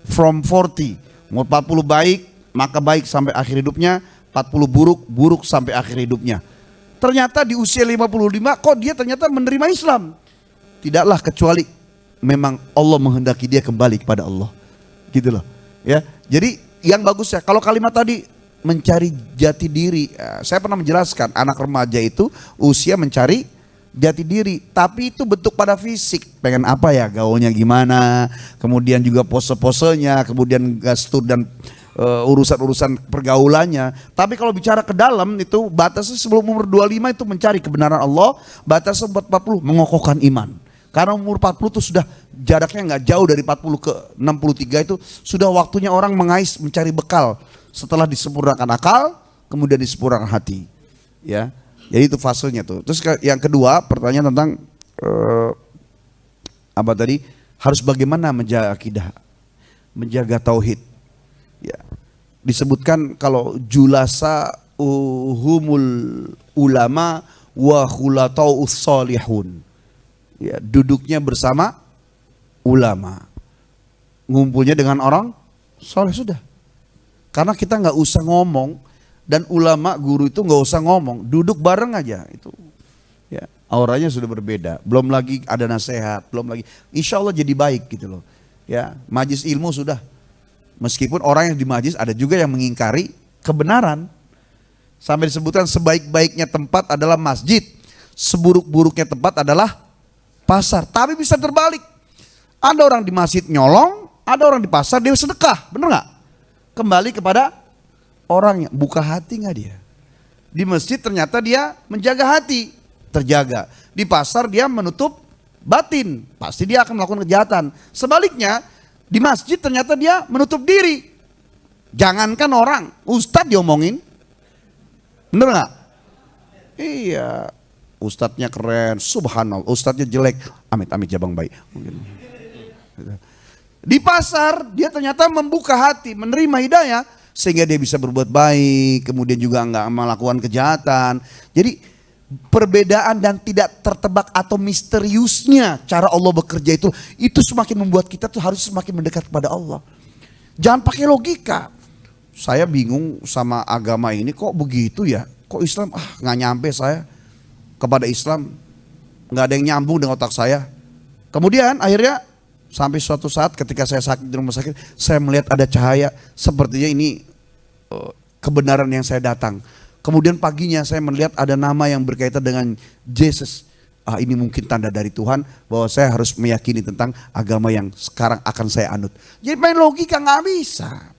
from 40. Umur 40 baik, maka baik sampai akhir hidupnya, 40 buruk, buruk sampai akhir hidupnya. Ternyata di usia 55 kok dia ternyata menerima Islam. Tidaklah kecuali memang Allah menghendaki dia kembali kepada Allah. Gitu loh. Ya. Jadi yang bagus ya kalau kalimat tadi mencari jati diri. Saya pernah menjelaskan anak remaja itu usia mencari jati diri, tapi itu bentuk pada fisik. Pengen apa ya, gaulnya gimana, kemudian juga pose-posenya, kemudian gestur dan urusan-urusan pergaulannya. Tapi kalau bicara ke dalam itu batasnya sebelum umur 25 itu mencari kebenaran Allah, batasnya 40 mengokohkan iman. Karena umur 40 itu sudah jaraknya nggak jauh dari 40 ke 63 itu sudah waktunya orang mengais mencari bekal setelah disempurnakan akal, kemudian disempurnakan hati. Ya. Jadi itu fasenya tuh. Terus yang kedua pertanyaan tentang apa tadi? Harus bagaimana menjaga akidah, menjaga tauhid. Ya. Disebutkan kalau julasa humul ulama wa khulata'us salihun. Ya, duduknya bersama ulama, ngumpulnya dengan orang soleh sudah. Karena kita nggak usah ngomong dan ulama guru itu nggak usah ngomong, duduk bareng aja itu. Ya, auranya sudah berbeda. Belum lagi ada nasihat, belum lagi, insya Allah jadi baik gitu loh. Ya, majlis ilmu sudah. Meskipun orang yang di majlis ada juga yang mengingkari kebenaran. Sampai disebutkan sebaik-baiknya tempat adalah masjid, seburuk-buruknya tempat adalah pasar. Tapi bisa terbalik. Ada orang di masjid nyolong, ada orang di pasar dia sedekah, bener nggak? Kembali kepada orangnya, buka hati nggak dia? Di masjid ternyata dia menjaga hati, terjaga. Di pasar dia menutup batin, pasti dia akan melakukan kejahatan. Sebaliknya di masjid ternyata dia menutup diri. Jangankan orang, ustadz diomongin, bener nggak? Iya. Ustadznya keren, subhanallah. Ustadznya jelek, amit-amit jabang bayi. Di pasar dia ternyata membuka hati, menerima hidayah sehingga dia bisa berbuat baik, kemudian juga enggak melakukan kejahatan. Jadi perbedaan dan tidak tertebak atau misteriusnya cara Allah bekerja itu semakin membuat kita tuh harus semakin mendekat kepada Allah. Jangan pakai logika. Saya bingung sama agama ini kok begitu ya? Kok Islam nggak nyampe saya kepada Islam, nggak ada yang nyambung dengan otak saya. Kemudian akhirnya sampai suatu saat ketika saya sakit di rumah sakit, saya melihat ada cahaya, sepertinya ini kebenaran yang saya datang. Kemudian paginya saya melihat ada nama yang berkaitan dengan Yesus. Ini mungkin tanda dari Tuhan bahwa saya harus meyakini tentang agama yang sekarang akan saya anut. Jadi main logika nggak bisa.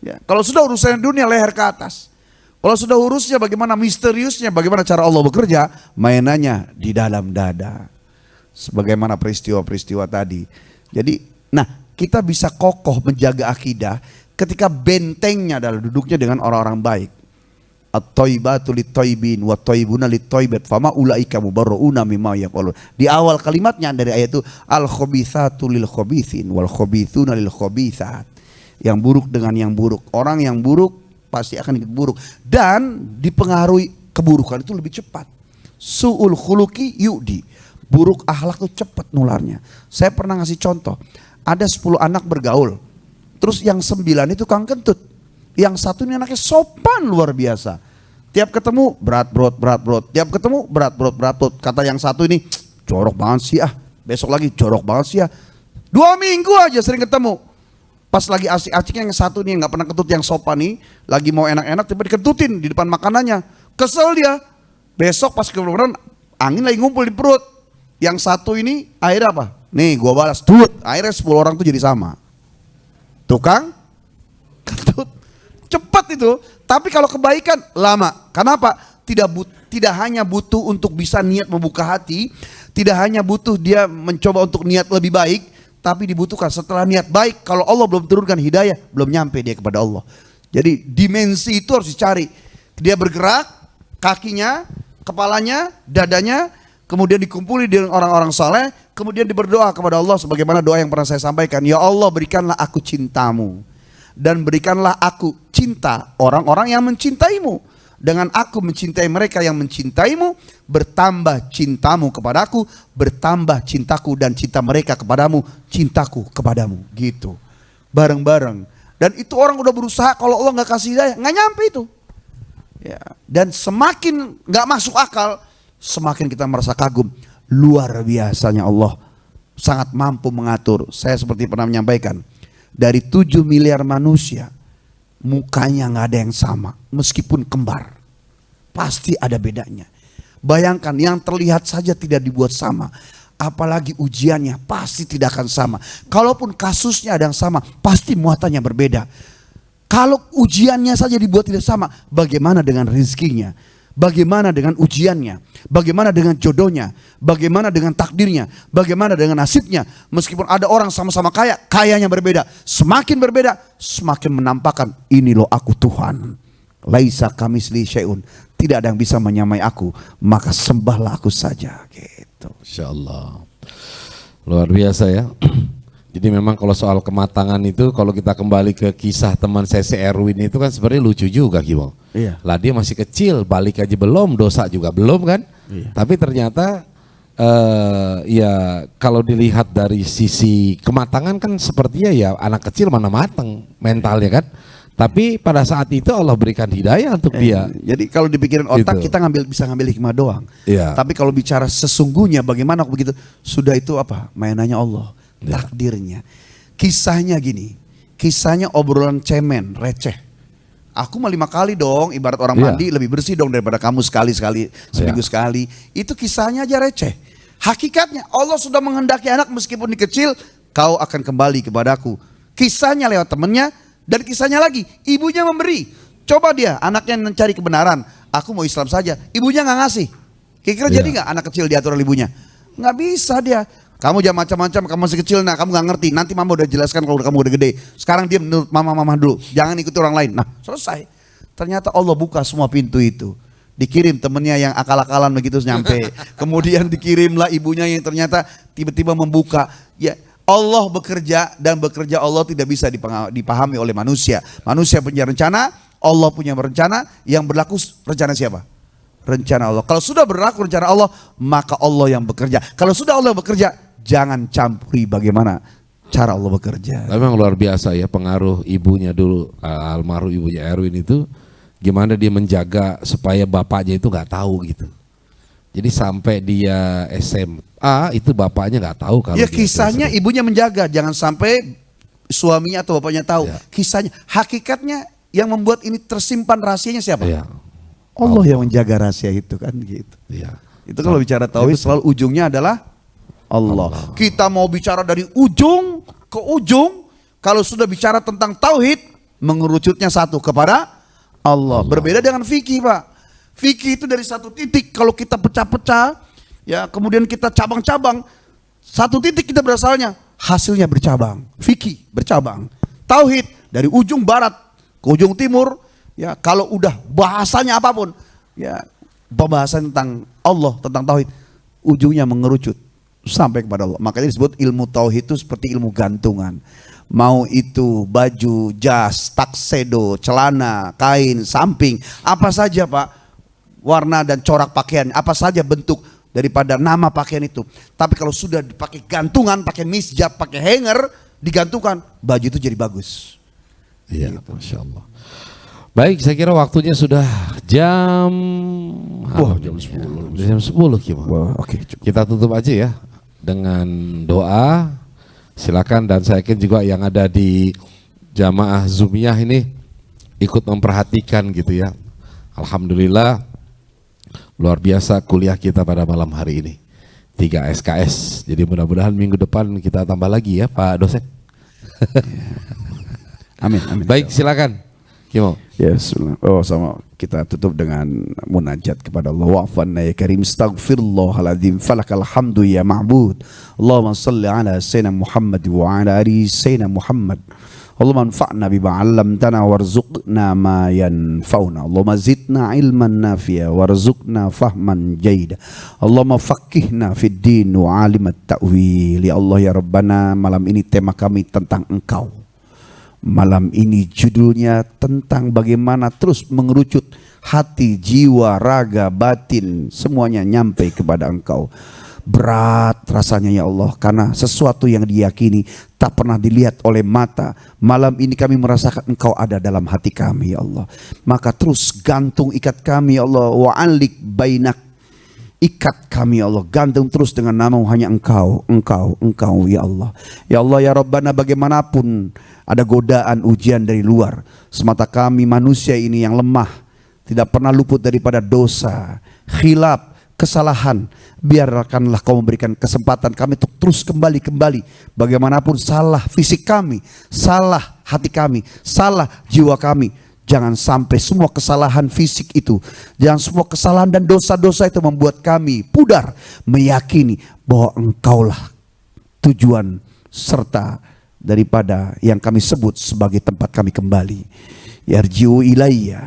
Ya, kalau sudah urusan dunia leher ke atas. Kalau sudah urusnya bagaimana misteriusnya, bagaimana cara Allah bekerja, mainannya di dalam dada. Sebagaimana peristiwa-peristiwa tadi. Jadi, nah kita bisa kokoh menjaga akidah ketika bentengnya adalah duduknya dengan orang-orang baik. At-thayyibatu lit-thayyibin wa thayyibuna lit-thayyibat fama ulaika mubarrauna mimma yaqulun. Di awal kalimatnya dari ayat itu al-khabithatu lil-khabithin wal khabithuna lil-khabithat. Yang buruk dengan yang buruk. Orang yang buruk pasti akan ikut buruk dan dipengaruhi keburukan itu lebih cepat. Su'ul khuluqi yu'di. Buruk akhlak itu cepat nularnya. Saya pernah ngasih contoh. Ada 10 anak bergaul. Terus yang 9 itu kang kentut. Yang satu ini anaknya sopan luar biasa. Tiap ketemu berat brot. Tiap ketemu berat brot. Kata yang satu ini jorok banget sih Besok lagi jorok banget sih 2 minggu aja sering ketemu. Pas lagi asik-asiknya yang satu nih nggak pernah ketut yang sopan nih, lagi mau enak-enak tiba diketutin di depan makanannya, kesel dia. Besok pas kemudian angin lagi ngumpul di perut, yang satu ini akhirnya apa? Nih gua balas, akhirnya 10 orang tuh jadi sama. Tukang ketut, cepat itu. Tapi kalau kebaikan lama. Kenapa? Tidak hanya butuh untuk bisa niat membuka hati, tidak hanya butuh dia mencoba untuk niat lebih baik. Tapi dibutuhkan setelah niat baik, kalau Allah belum turunkan hidayah, belum nyampe dia kepada Allah. Jadi dimensi itu harus dicari. Dia bergerak, kakinya, kepalanya, dadanya, kemudian dikumpuli dengan orang-orang saleh, kemudian diberdoa kepada Allah sebagaimana doa yang pernah saya sampaikan. Ya Allah berikanlah aku cintamu. dan berikanlah aku cinta orang-orang yang mencintaimu. Dengan aku mencintai mereka yang mencintaimu, bertambah cintamu kepadaku, bertambah cintaku dan cinta mereka kepadamu, cintaku kepadamu. Gitu, bareng-bareng. Dan itu orang udah berusaha, kalau Allah nggak kasih hidayah, nggak nyampe itu. Ya. Dan semakin nggak masuk akal, semakin kita merasa kagum. Luar biasanya Allah, sangat mampu mengatur. Saya seperti pernah menyampaikan, dari 7 miliar manusia, mukanya nggak ada yang sama, meskipun kembar, pasti ada bedanya. Bayangkan, yang terlihat saja tidak dibuat sama, apalagi ujiannya pasti tidak akan sama. Kalaupun kasusnya ada yang sama, pasti muatannya berbeda. Kalau ujiannya saja dibuat tidak sama, bagaimana dengan rezekinya? Bagaimana dengan ujiannya? Bagaimana dengan jodohnya? Bagaimana dengan takdirnya? Bagaimana dengan nasibnya? Meskipun ada orang sama-sama kaya, kayanya berbeda. Semakin berbeda, semakin menampakkan, ini loh aku Tuhan. Laisa kamisli syai'un. Tidak ada yang bisa menyamai aku, maka sembahlah aku saja. Gitu. Insya Allah. Luar biasa ya. Jadi memang kalau soal kematangan itu, kalau kita kembali ke kisah teman saya si Erwin itu kan sebenarnya lucu juga Kimo. Iya. Lah dia masih kecil, balik aja belum, dosa juga belum kan. Iya. Tapi ternyata ya kalau dilihat dari sisi kematangan kan sepertinya ya anak kecil mana mateng mentalnya kan. Tapi pada saat itu Allah berikan hidayah untuk dia. Jadi kalau dipikirin otak Gitu. kita bisa ngambil hikmah doang. Iya. Tapi kalau bicara sesungguhnya bagaimana aku begitu, sudah itu apa? Mainannya Allah, takdirnya. Kisahnya gini, kisahnya obrolan cemen, receh. Aku mah 5 kali dong, ibarat orang mandi lebih bersih dong daripada kamu sekali-sekali, seminggu sekali. Itu kisahnya aja receh. Hakikatnya Allah sudah menghendaki anak meskipun di kecil, kau akan kembali kepadaku. Kisahnya lewat temennya, dan kisahnya lagi, ibunya memberi. Coba dia, anaknya mencari kebenaran. Aku mau Islam saja, ibunya nggak ngasih. Kira-kira jadi nggak anak kecil diatur oleh ibunya? Nggak bisa dia. Kamu jangan macam-macam, kamu masih kecil, nah kamu nggak ngerti. Nanti mama udah jelaskan kalau kamu udah gede. Sekarang dia menurut mama dulu, jangan ikuti orang lain. Nah selesai. Ternyata Allah buka semua pintu itu. Dikirim temennya yang akal-akalan begitu nyampe. Kemudian dikirimlah ibunya yang ternyata tiba-tiba membuka. Ya Allah bekerja, dan bekerja Allah tidak bisa dipahami oleh manusia. Manusia punya rencana, Allah punya rencana. Yang berlaku rencana siapa? Rencana Allah. Kalau sudah berlaku rencana Allah, maka Allah yang bekerja. Kalau sudah Allah bekerja, jangan campuri bagaimana cara Allah bekerja. Memang luar biasa ya pengaruh ibunya dulu, almarhum ibunya Erwin itu, gimana dia menjaga supaya bapaknya itu nggak tahu gitu. Jadi sampai dia SMA itu bapaknya nggak tahu kalau Ya dia kisahnya ibunya menjaga, jangan sampai suaminya atau bapaknya tahu. Ya. Kisahnya, hakikatnya yang membuat ini tersimpan rahasianya siapa? Ya, Allah yang menjaga rahasia itu kan gitu. ya. Itu kalau bicara tauhid selalu ujungnya adalah Allah. Kita mau bicara dari ujung ke ujung, kalau sudah bicara tentang tauhid, mengerucutnya satu kepada Allah. Berbeda dengan fikih, Pak. Fikih itu dari satu titik, kalau kita pecah-pecah, ya kemudian kita cabang-cabang, satu titik kita berasalnya, hasilnya bercabang. Fikih bercabang. Tauhid dari ujung barat ke ujung timur, ya kalau udah bahasanya apapun, ya pembahasan tentang Allah, tentang tauhid, ujungnya mengerucut sampai kepada Allah. Makanya disebut ilmu tauhid itu seperti ilmu gantungan. Mau itu baju, jas, taksedo, celana, kain, samping, apa saja Pak, warna dan corak pakaian, apa saja bentuk daripada nama pakaian itu. Tapi kalau sudah dipakai gantungan, pakai misjab, pakai hanger, digantungkan, baju itu jadi bagus. Iya, Masya Allah. Baik, saya kira waktunya sudah jam jam 10. Jam 10 gimana? Oke. Kita tutup aja ya dengan doa. Silakan, dan saya yakin juga yang ada di jamaah Zumiyah ini ikut memperhatikan gitu ya. Alhamdulillah luar biasa kuliah kita pada malam hari ini. 3 SKS. Jadi mudah-mudahan minggu depan kita tambah lagi ya Pak dosen. Amin, amin. Baik, silakan. Kimo. Ya, sama kita tutup dengan munajat kepada Allah. Wa'afanna ya karim, astaghfirullahaladzim, falakal hamdu ya ma'bud. Allahumma salli ala sayyidina Muhammad wa ala ali sayyidina Muhammad. Allahumma anfa'na bima 'allamtana warzuqna ma yanfa'una. Allahumma zidna ilman nafi'a warzuqna fahman jaida. Allahumma faqqihna fid din wa 'alimat ta'wil. Ya Allah ya Rabbana, malam ini tema kami tentang Engkau. Malam ini judulnya tentang bagaimana terus mengerucut hati, jiwa, raga, batin, semuanya nyampe kepada Engkau. Berat rasanya ya Allah, karena sesuatu yang diyakini tak pernah dilihat oleh mata. Malam ini kami merasakan Engkau ada dalam hati kami ya Allah. Maka terus gantung ikat kami ya Allah. Wa'alik bainak, ikat kami ya Allah, gantung terus dengan nama-Mu, hanya Engkau ya Allah. Ya Allah ya Rabbana, bagaimanapun ada godaan ujian dari luar, semata kami manusia ini yang lemah, tidak pernah luput daripada dosa, khilaf, kesalahan. Biarkanlah Kau memberikan kesempatan kami untuk terus kembali. Bagaimanapun salah fisik kami, salah hati kami, salah jiwa kami. Jangan sampai semua kesalahan fisik itu, jangan semua kesalahan dan dosa-dosa itu membuat kami pudar meyakini bahwa Engkaulah tujuan serta daripada yang kami sebut sebagai tempat kami kembali. Yarji'u ilayya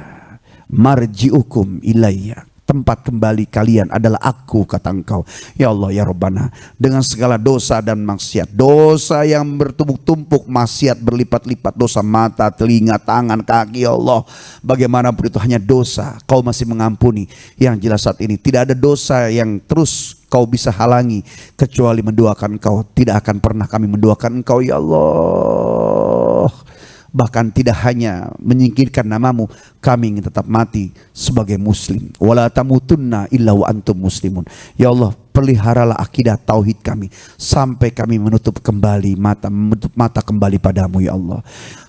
marji'ukum ilayya, tempat kembali kalian adalah aku, kata Engkau. Ya Allah ya Rabbana, dengan segala dosa dan maksiat, dosa yang bertumpuk-tumpuk, maksiat berlipat-lipat, dosa mata, telinga, tangan, kaki ya Allah, bagaimanapun itu hanya dosa, Kau masih mengampuni. Yang jelas saat ini tidak ada dosa yang terus Kau bisa halangi kecuali mendoakan Engkau. Tidak akan pernah kami mendoakan Engkau ya Allah. Bahkan tidak hanya menyingkirkan nama-Mu, kami ingin tetap mati sebagai muslim. Wala tamutunna illa wa antum muslimun. Ya Allah, peliharalah akidah tauhid kami sampai kami menutup mata kembali padamu ya Allah.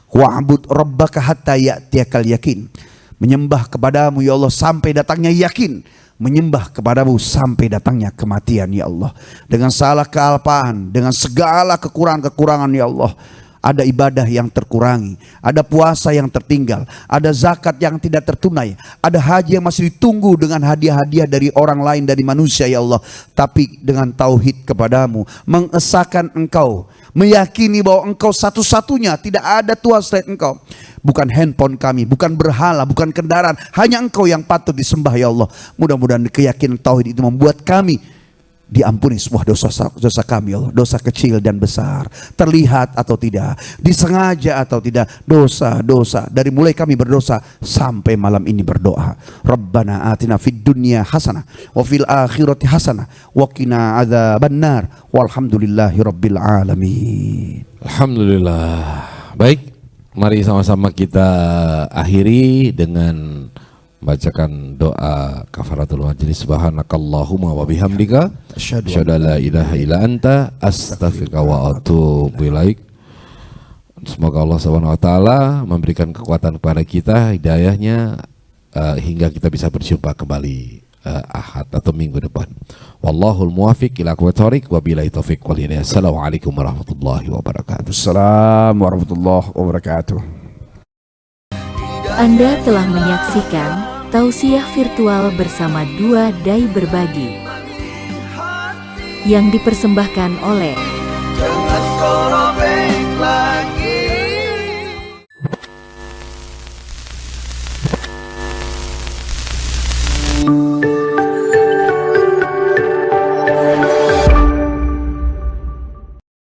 Wa'bud rabbaka hatta ya'tiyakal yakin. Menyembah kepadamu ya Allah sampai datangnya yakin. Menyembah kepadamu sampai datangnya kematian ya Allah. Dengan salah kealpaan, dengan segala kekurangan-kekurangan ya Allah. Ada ibadah yang terkurangi, ada puasa yang tertinggal, ada zakat yang tidak tertunai, ada haji yang masih ditunggu dengan hadiah-hadiah dari orang lain, dari manusia ya Allah. Tapi dengan tauhid kepadamu, mengesahkan Engkau, meyakini bahwa Engkau satu-satunya, tidak ada Tuhan selain Engkau. Bukan handphone kami, bukan berhala, bukan kendaraan, hanya Engkau yang patut disembah ya Allah. Mudah-mudahan keyakinan tauhid itu membuat kami diampuni semua dosa kami ya Allah, dosa kecil dan besar, terlihat atau tidak, disengaja atau tidak, dosa-dosa dari mulai kami berdosa sampai malam ini berdoa. Rabbana atina fid dunya hasanah wa fil akhirati hasanah wa qina adzabannar walhamdulillahi rabbil alamin. Alhamdulillah. Baik, mari sama-sama kita akhiri dengan bacakan doa kafaratul majlis. Subhanakallahumma wa bihamdika asyhadu an la ilaha illa anta astaghfiruka wa atubu ilaik. Semoga Allah Subhanahu wa taala memberikan kekuatan kepada kita, hidayahnya hingga kita bisa berjumpa kembali Ahad atau minggu depan. Wallahul muwaffiq ila aqwamit thoriq wa billahi taufiq wal hidayah. Assalamualaikum warahmatullahi wabarakatuh. Assalamualaikum warahmatullahi wabarakatuh. Anda telah menyaksikan tausiah virtual bersama dua dai berbagi yang dipersembahkan oleh Jangan kau